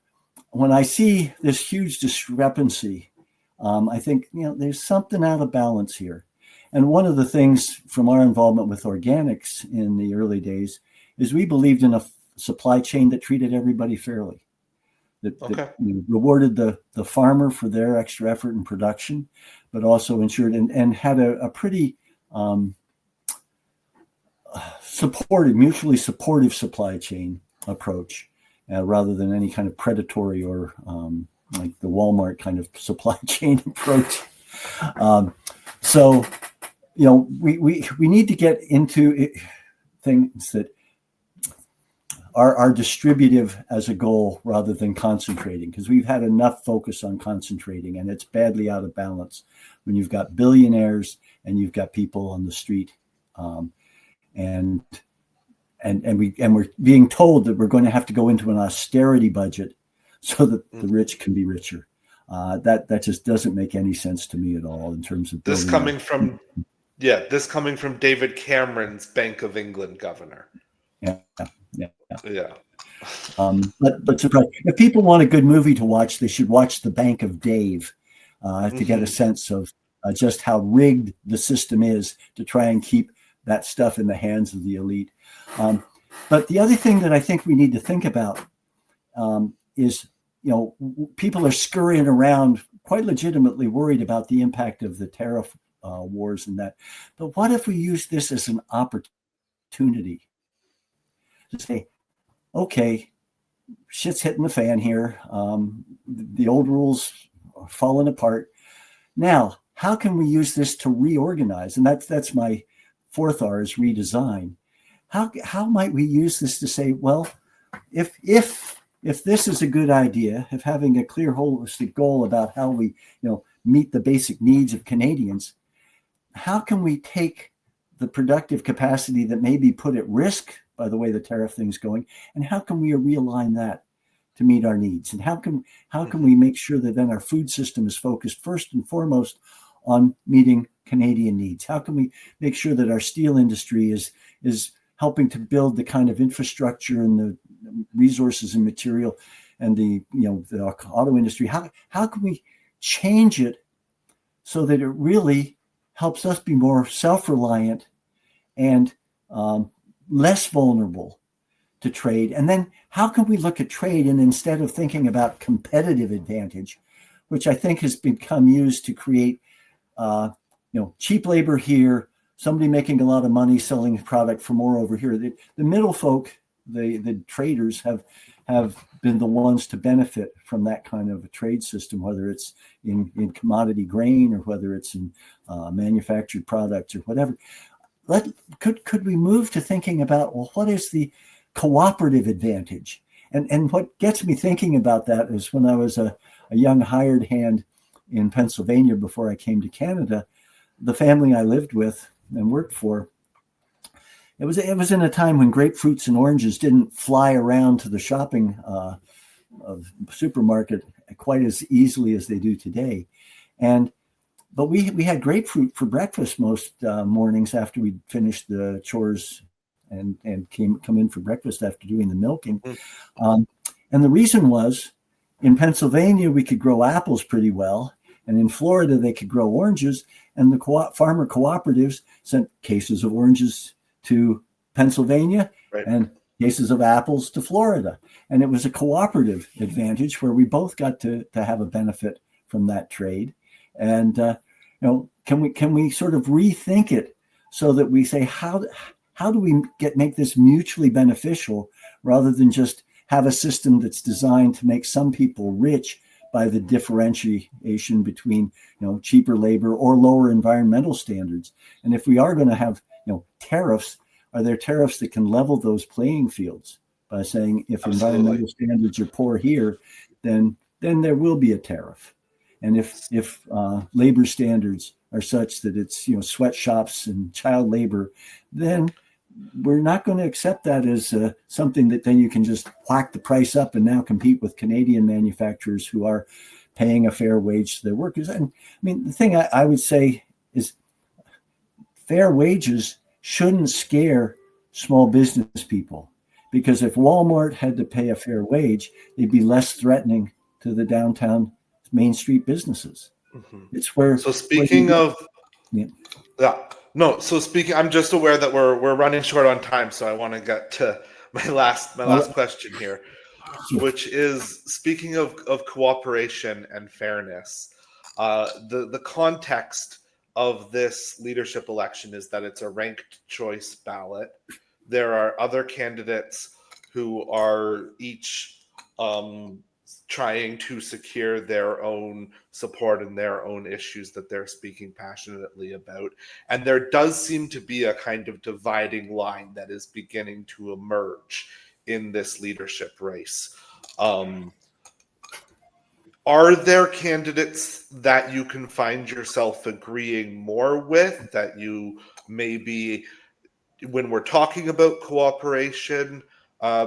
when I see this huge discrepancy, I think there's something out of balance here. And one of the things from our involvement with organics in the early days is we believed in a supply chain that treated everybody fairly, that rewarded the farmer for their extra effort in production, but also ensured and had a pretty mutually supportive supply chain approach, rather than any kind of predatory or like the Walmart kind of supply chain approach. So we need to get into things that are distributive as a goal rather than concentrating, because we've had enough focus on concentrating, and it's badly out of balance when you've got billionaires and you've got people on the street, and we're being told that we're going to have to go into an austerity budget so that the rich can be richer. That just doesn't make any sense to me at all in terms of this coming from David Cameron's Bank of England governor. Yeah. But if people want a good movie to watch, they should watch The Bank of Dave to get a sense of just how rigged the system is to try and keep that stuff in the hands of the elite. But the other thing that I think we need to think about is, people are scurrying around quite legitimately worried about the impact of the tariff wars and that. But what if we use this as an opportunity to say, okay, shit's hitting the fan here. The old rules are falling apart. Now, how can we use this to reorganize? And that's my fourth R, is redesign. How might we use this to say, well, if this is a good idea, of having a clear holistic goal about how we meet the basic needs of Canadians, how can we take the productive capacity that may be put at risk by the way the tariff thing's going, and how can we realign that to meet our needs? And how can we make sure that then our food system is focused first and foremost on meeting Canadian needs? How can we make sure that our steel industry is helping to build the kind of infrastructure and the resources and material, and the auto industry? How can we change it so that it really helps us be more self-reliant and less vulnerable to trade? And then how can we look at trade, and instead of thinking about competitive advantage, which I think has become used to create cheap labor here, somebody making a lot of money selling product for more over here, the middle folk, the traders have been the ones to benefit from that kind of a trade system, whether it's in commodity grain or whether it's in manufactured products or whatever. Could we move to thinking about, well, what is the cooperative advantage? And what gets me thinking about that is when I was a young hired hand in Pennsylvania before I came to Canada, the family I lived with and worked for, it was in a time when grapefruits and oranges didn't fly around to the shopping supermarket quite as easily as they do today. But we had grapefruit for breakfast most mornings after we'd finished the chores and come in for breakfast after doing the milking. And the reason was, in Pennsylvania, we could grow apples pretty well. And in Florida, they could grow oranges. And the farmer cooperatives sent cases of oranges to Pennsylvania, right, and cases of apples to Florida. And it was a cooperative advantage where we both got to have a benefit from that trade. And can we sort of rethink it so that we say, how do we make this mutually beneficial, rather than just have a system that's designed to make some people rich by the differentiation between cheaper labor or lower environmental standards? And if we are going to have tariffs, are there tariffs that can level those playing fields by saying, if environmental standards are poor here, then there will be a tariff. And if labor standards are such that it's sweatshops and child labor, then we're not going to accept that as something that then you can just whack the price up and now compete with Canadian manufacturers who are paying a fair wage to their workers. And I mean, the thing I would say is fair wages shouldn't scare small business people, because if Walmart had to pay a fair wage, they'd be less threatening to the downtown Main Street businesses. It's where. So speaking of, I'm just aware that we're running short on time, so I want to get to my last question here, which is, speaking of cooperation and fairness, the context of this leadership election is that it's a ranked choice ballot. There are other candidates who are each trying to secure their own support and their own issues that they're speaking passionately about. And there does seem to be a kind of dividing line that is beginning to emerge in this leadership race. Are there candidates that you can find yourself agreeing more with, that you maybe, when we're talking about cooperation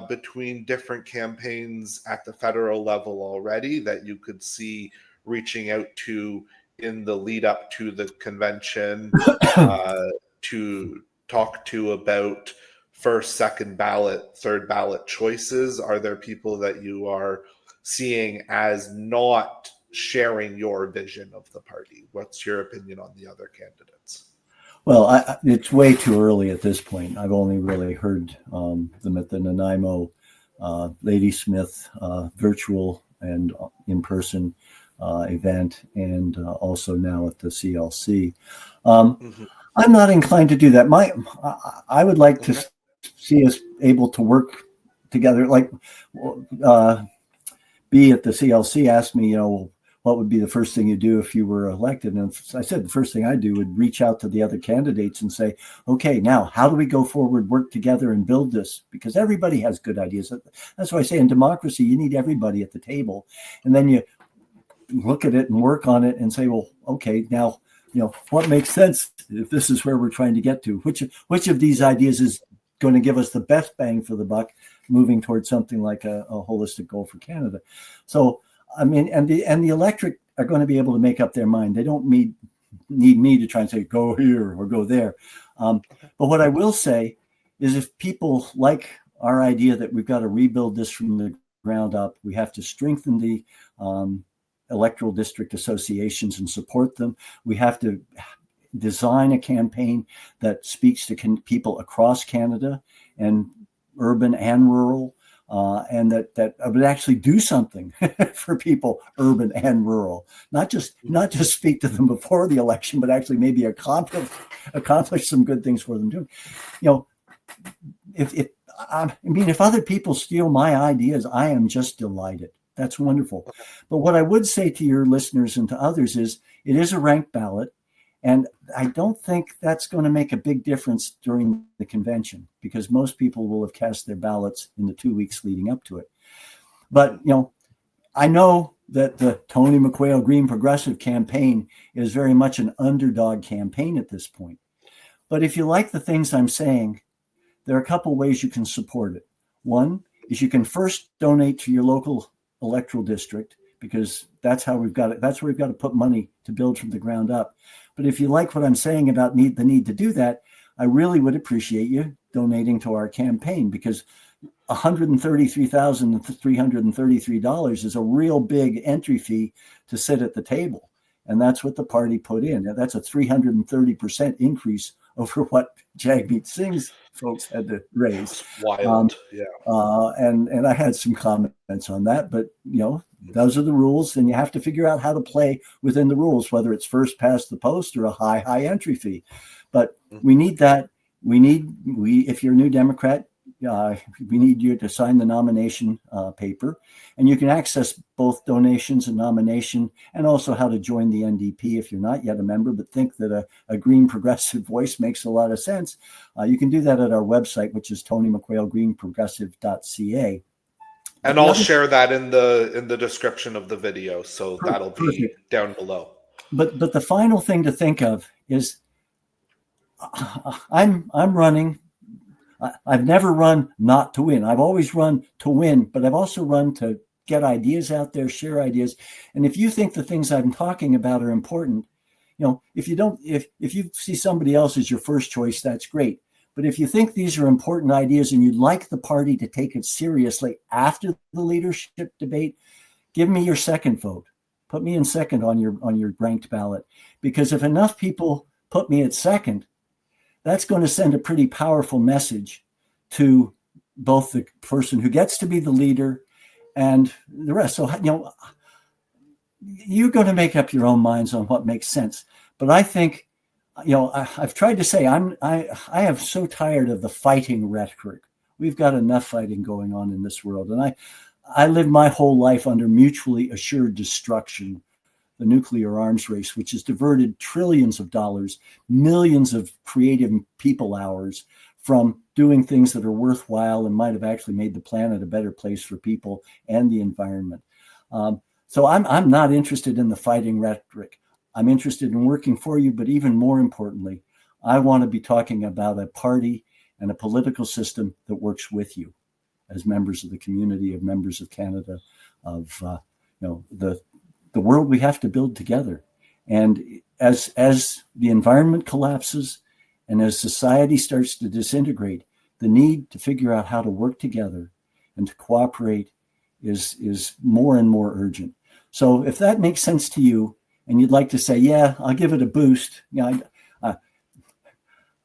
between different campaigns at the federal level already, that you could see reaching out to in the lead up to the convention to talk to about first, second ballot, third ballot choices? Are there people that you are seeing as not sharing your vision of the party? What's your opinion on the other candidates? Well, it's way too early at this point. I've only really heard them at the Nanaimo Ladysmith virtual and in-person event, and also now at the CLC. I'm not inclined to do that. I would like to see us able to work together. Like B at the CLC asked me, what would be the first thing you do if you were elected? And I said the first thing I do would reach out to the other candidates and say, okay, now how do we go forward, work together and build this? Because everybody has good ideas. That's why I say in democracy, you need everybody at the table. And then you look at it and work on it and say, well, okay, now, what makes sense if this is where we're trying to get to? Which of these ideas is going to give us the best bang for the buck, moving towards something like a holistic goal for Canada? So, I mean, and the electorate are going to be able to make up their mind. They don't need me to try and say, go here or go there. But what I will say is, if people like our idea that we've got to rebuild this from the ground up, we have to strengthen the electoral district associations and support them. We have to design a campaign that speaks to people across Canada, and urban and rural, and that would actually do something for people, urban and rural. Not just speak to them before the election, but actually maybe accomplish some good things for them too. If other people steal my ideas, I am just delighted. That's wonderful. But what I would say to your listeners and to others is, it is a ranked ballot. And I don't think that's going to make a big difference during the convention, because most people will have cast their ballots in the 2 weeks leading up to it. But, I know that the Tony McQuail Green Progressive campaign is very much an underdog campaign at this point. But if you like the things I'm saying, there are a couple ways you can support it. One is you can first donate to your local electoral district, because that's how we've got it. That's where we've got to put money to build from the ground up. But if you like what I'm saying about the need to do that, I really would appreciate you donating to our campaign, because $133,333 is a real big entry fee to sit at the table. And that's what the party put in. That's a 330% increase over what Jagmeet Singh's folks had to raise. Wild, yeah. And I had some comments on that, but those are the rules, and you have to figure out how to play within the rules, whether it's first past the post or a high entry fee. But we need that. If you're a New Democrat, we need you to sign the nomination paper, and you can access both donations and nomination, and also how to join the NDP if you're not yet a member but think that a green progressive voice makes a lot of sense. You can do that at our website, which is Tony McQuail greenprogressive.ca. And I'll share that in the description of the video, so that'll be down below. But the final thing to think of is I'm running. I've never run not to win. I've always run to win, but I've also run to get ideas out there, share ideas. And if you think the things I'm talking about are important, if you see somebody else as your first choice, that's great. But if you think these are important ideas and you'd like the party to take it seriously after the leadership debate, give me your second vote. Put me in second on your ranked ballot. Because if enough people put me at second, that's going to send a pretty powerful message to both the person who gets to be the leader and the rest. So, you're going to make up your own minds on what makes sense. But I think, I've tried to say I am so tired of the fighting rhetoric. We've got enough fighting going on in this world. And I lived my whole life under mutually assured destruction, the nuclear arms race, which has diverted trillions of dollars, millions of creative people hours from doing things that are worthwhile and might have actually made the planet a better place for people and the environment. So I'm not interested in the fighting rhetoric. I'm interested in working for you, but even more importantly, I want to be talking about a party and a political system that works with you as members of the community, of members of Canada, of the world we have to build together. And as the environment collapses and as society starts to disintegrate, the need to figure out how to work together and to cooperate is more and more urgent. So if that makes sense to you and you'd like to say, yeah, I'll give it a boost. It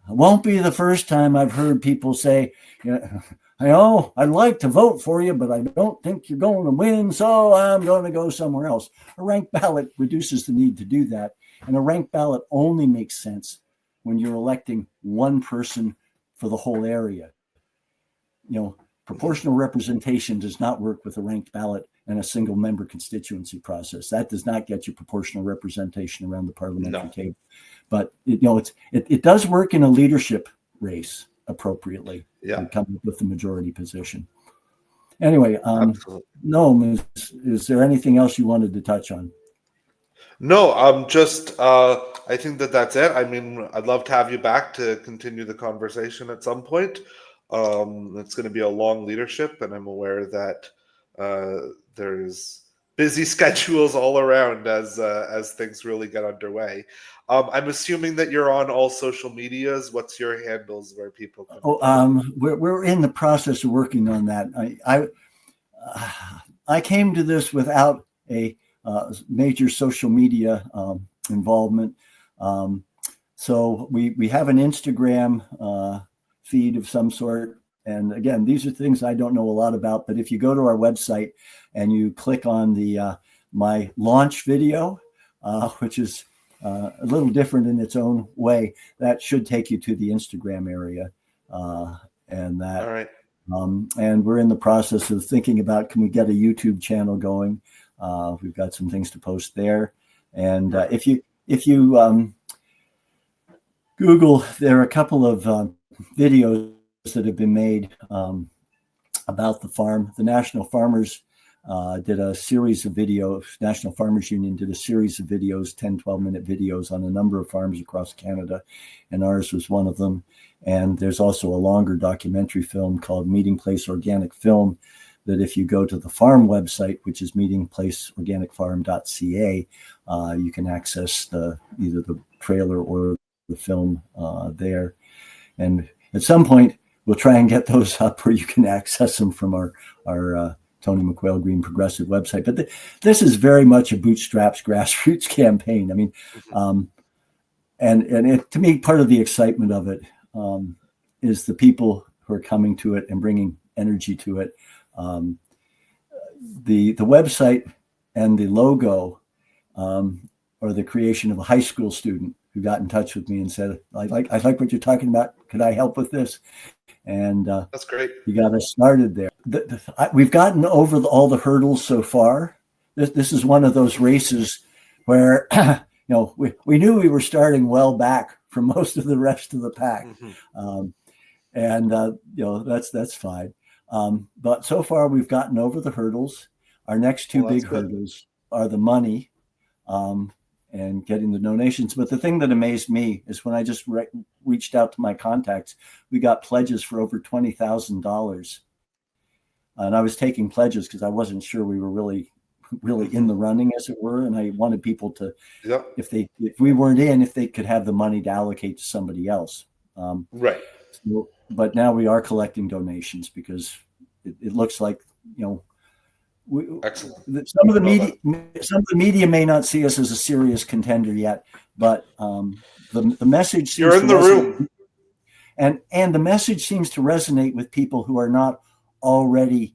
won't be the first time I've heard people say, I'd like to vote for you, but I don't think you're going to win, so I'm going to go somewhere else. A ranked ballot reduces the need to do that. And a ranked ballot only makes sense when you're electing one person for the whole area. Proportional representation does not work with a ranked ballot and a single member constituency process. That does not get you proportional representation around the parliamentary table. But it does work in a leadership race appropriately. And come up with the majority position. Anyway, no, is there anything else you wanted to touch on? No, I think that's it. I mean, I'd love to have you back to continue the conversation at some point. It's going to be a long leadership, and I'm aware that there's busy schedules all around as things really get underway. I'm assuming that you're on all social medias. What's your handles where people can? We're in the process of working on that. I came to this without a major social media involvement. So we have an Instagram feed of some sort. And again, these are things I don't know a lot about, but if you go to our website and you click on the my launch video, which is a little different in its own way, that should take you to the Instagram area. And that, all right. And we're in the process of thinking about, can we get a YouTube channel going? We've got some things to post there. And if you Google, there are a couple of videos that have been made about the farm. The National Farmers did a series of videos. National Farmers Union did a series of videos, 10, 12-minute videos on a number of farms across Canada, and ours was one of them. And there's also a longer documentary film called Meeting Place Organic Film that if you go to the farm website, which is meetingplaceorganicfarm.ca, you can access either the trailer or the film there. And at some point, we'll try and get those up where you can access them from our Tony McQuail Green Progressive website. But this is very much a bootstraps grassroots campaign. I mean, and it, to me, part of the excitement of it is the people who are coming to it and bringing energy to it. The website and the logo are the creation of a high school student who got in touch with me and said, I like what you're talking about. Could I help with this? And that's great. You got us started there. We've gotten over all the hurdles so far. This is one of those races where we knew we were starting well back from most of the rest of the pack, and that's fine. But so far, we've gotten over the hurdles. Our next two big hurdles are the money and getting the donations. But the thing that amazed me is when I just reached out to my contacts, we got pledges for over $20,000. And I was taking pledges because I wasn't sure we were really in the running, as it were. And I wanted people to, if we weren't in, if they could have the money to allocate to somebody else. Right. So, but now we are collecting donations because it looks like, excellent. Some of the media may not see us as a serious contender yet, but the message seems you're in the room, and the message seems to resonate with people who are not already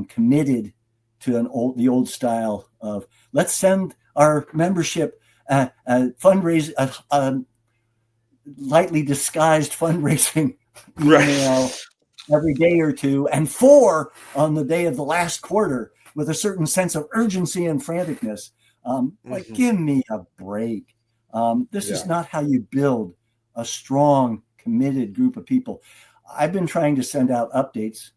committed to the old style of let's send our membership a fundraise, lightly disguised fundraising email every day or two, and 4 on the day of the last quarter with a certain sense of urgency and franticness. Like, give me a break. This is not how you build a strong, committed group of people. I've been trying to send out updates.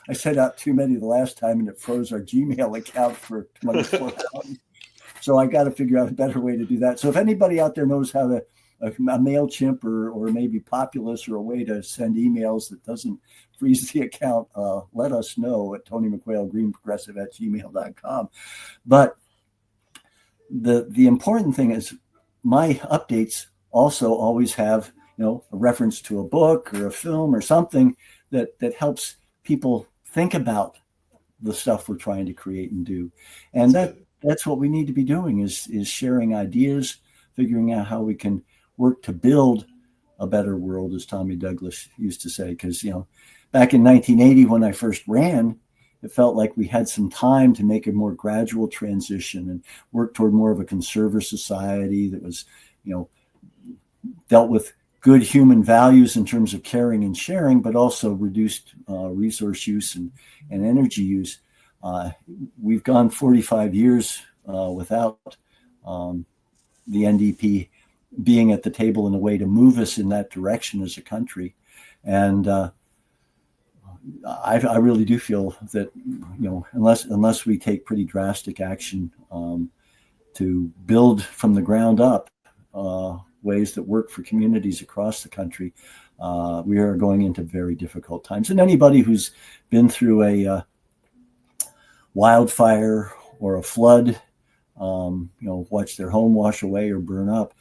I sent out too many the last time, and it froze our Gmail account for 24 hours. So I got to figure out a better way to do that. So if anybody out there knows how to, a MailChimp or maybe Populous, or a way to send emails that doesn't freeze the account, let us know at Tony McQuail, greenprogressive@gmail.com. But the important thing is my updates also always have, a reference to a book or a film or something that helps people think about the stuff we're trying to create and do. And that's what we need to be doing is sharing ideas, figuring out how we can work to build a better world, as Tommy Douglas used to say. Because, back in 1980, when I first ran, it felt like we had some time to make a more gradual transition and work toward more of a conservative society that was, dealt with good human values in terms of caring and sharing, but also reduced resource use and energy use. We've gone 45 years without the NDP being at the table in a way to move us in that direction as a country. And I really do feel that, unless we take pretty drastic action to build from the ground up ways that work for communities across the country, we are going into very difficult times. And anybody who's been through a wildfire or a flood, watch their home wash away or burn up,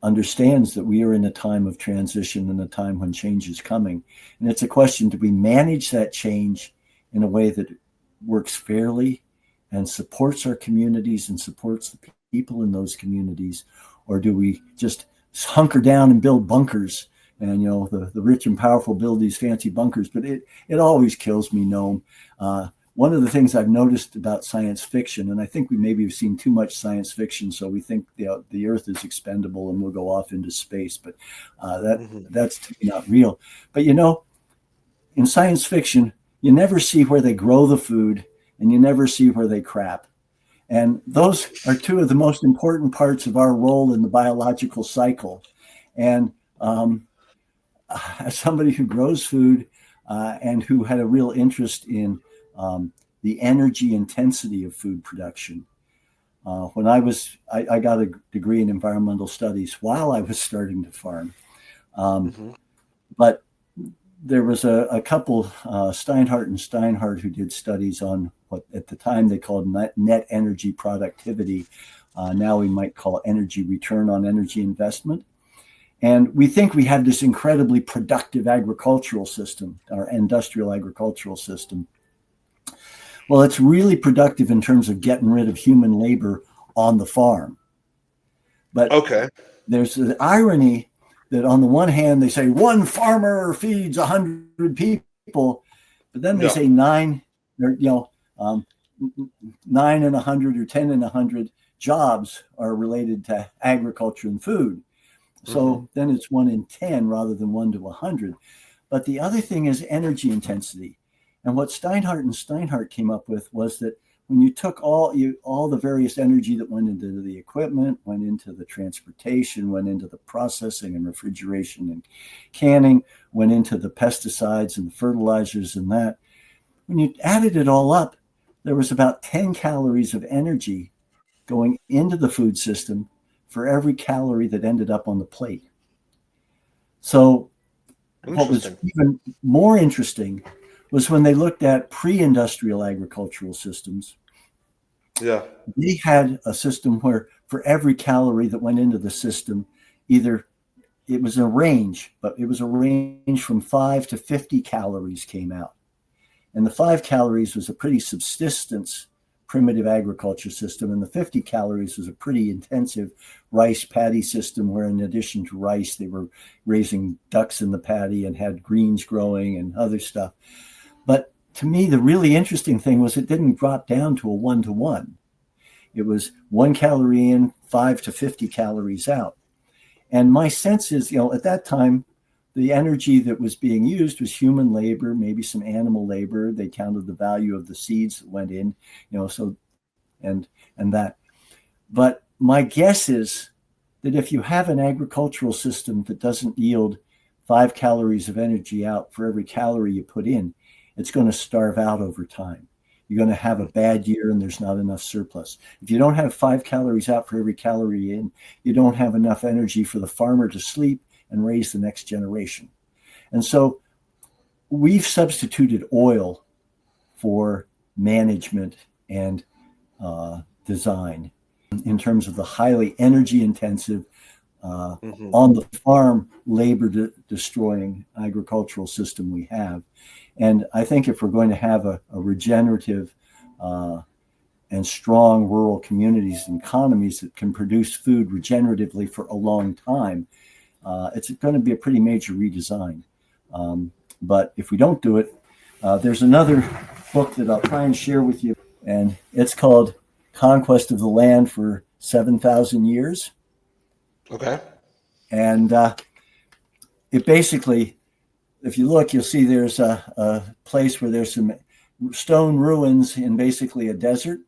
understands that we are in a time of transition and a time when change is coming. And it's a question, do we manage that change in a way that works fairly and supports our communities and supports the people in those communities? Or do we just hunker down and build bunkers? And, the rich and powerful build these fancy bunkers, but it always kills me, Noam. One of the things I've noticed about science fiction, and I think we maybe have seen too much science fiction, so we think the Earth is expendable and we'll go off into space, but that's to me not real. But in science fiction, you never see where they grow the food, and you never see where they crap. And those are two of the most important parts of our role in the biological cycle. And as somebody who grows food and who had a real interest in the energy intensity of food production. When I got a degree in environmental studies while I was starting to farm. But there was a couple, Steinhardt and Steinhardt, who did studies on what at the time they called net energy productivity. Now we might call energy return on energy investment. And we think we have this incredibly productive agricultural system, our industrial agricultural system. Well, it's really productive in terms of getting rid of human labor on the farm. But there's the irony that on the one hand, they say one farmer feeds 100 people, but then they say 9 in 100 or 10 in 100 jobs are related to agriculture and food. So then it's 1 in 10 rather than 1 to 100. But the other thing is energy intensity. And what Steinhardt and Steinhardt came up with was that when you took all the various energy that went into the equipment, went into the transportation, went into the processing and refrigeration and canning, went into the pesticides and the fertilizers and that, when you added it all up, there was about 10 calories of energy going into the food system for every calorie that ended up on the plate. So what was even more interesting was when they looked at pre-industrial agricultural systems. Yeah. They had a system where for every calorie that went into the system, either it was a range, but it was a range from 5 to 50 calories came out. And the 5 calories was a pretty subsistence primitive agriculture system, and the 50 calories was a pretty intensive rice paddy system where in addition to rice, they were raising ducks in the paddy and had greens growing and other stuff. But to me, the really interesting thing was it didn't drop down to a 1-to-1. It was 1 calorie in, 5 to 50 calories out. And my sense is, at that time, the energy that was being used was human labor, maybe some animal labor. They counted the value of the seeds that went in, so and that. But my guess is that if you have an agricultural system that doesn't yield 5 calories of energy out for every calorie you put in, it's going to starve out over time. You're going to have a bad year and there's not enough surplus. If you don't have 5 calories out for every calorie in, you don't have enough energy for the farmer to sleep and raise the next generation. And so we've substituted oil for management and design in terms of the highly energy intensive, on the farm labor destroying agricultural system we have. And I think if we're going to have a regenerative and strong rural communities and economies that can produce food regeneratively for a long time, it's going to be a pretty major redesign. But if we don't do it, there's another book that I'll try and share with you, and it's called Conquest of the Land for 7,000 Years. Okay. And it basically, if you look, you'll see there's a place where there's some stone ruins in basically a desert.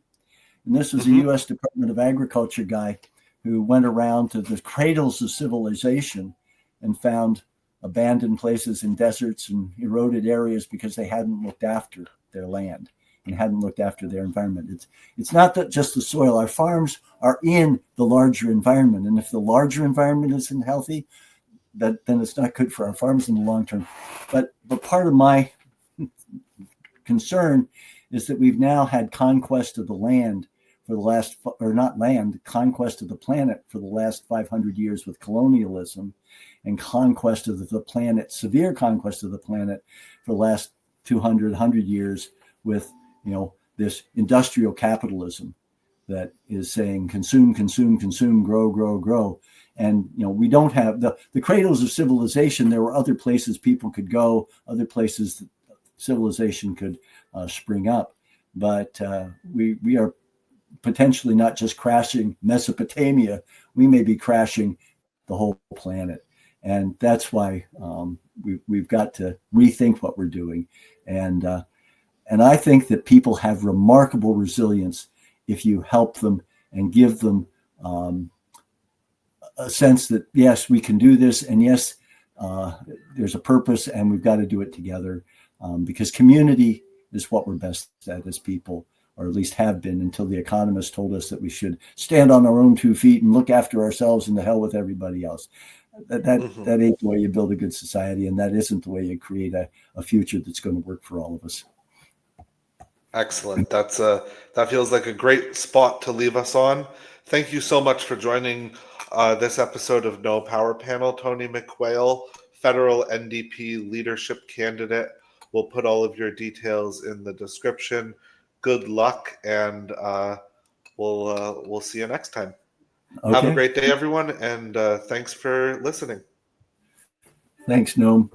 And this was a U.S. Department of Agriculture guy who went around to the cradles of civilization and found abandoned places in deserts and eroded areas because they hadn't looked after their land and hadn't looked after their environment. It's not that just the soil. Our farms are in the larger environment. And if the larger environment isn't healthy, then it's not good for our farms in the long term. But part of my concern is that we've now had conquest of the land for the last, or not land, conquest of the planet for the last 500 years with colonialism, and conquest of the planet, severe conquest of the planet for the last 200, 100 years with, this industrial capitalism that is saying consume, consume, consume, grow, grow, grow. And, we don't have the cradles of civilization. There were other places people could go, other places that civilization could spring up. But we are potentially not just crashing Mesopotamia, we may be crashing the whole planet. And that's why we've got to rethink what we're doing. And I think that people have remarkable resilience if you help them and give them a sense that, yes, we can do this. And yes, there's a purpose and we've got to do it together, because community is what we're best at as people, or at least have been until the economists told us that we should stand on our own 2 feet and look after ourselves and to hell with everybody else. That ain't the way you build a good society, and that isn't the way you create a future that's going to work for all of us. Excellent. That feels like a great spot to leave us on. Thank you so much for joining this episode of No Power Panel. Tony McQuail, federal NDP leadership candidate. We'll put all of your details in the description. Good luck, and we'll see you next time. Okay. Have a great day, everyone, and thanks for listening. Thanks, Noam.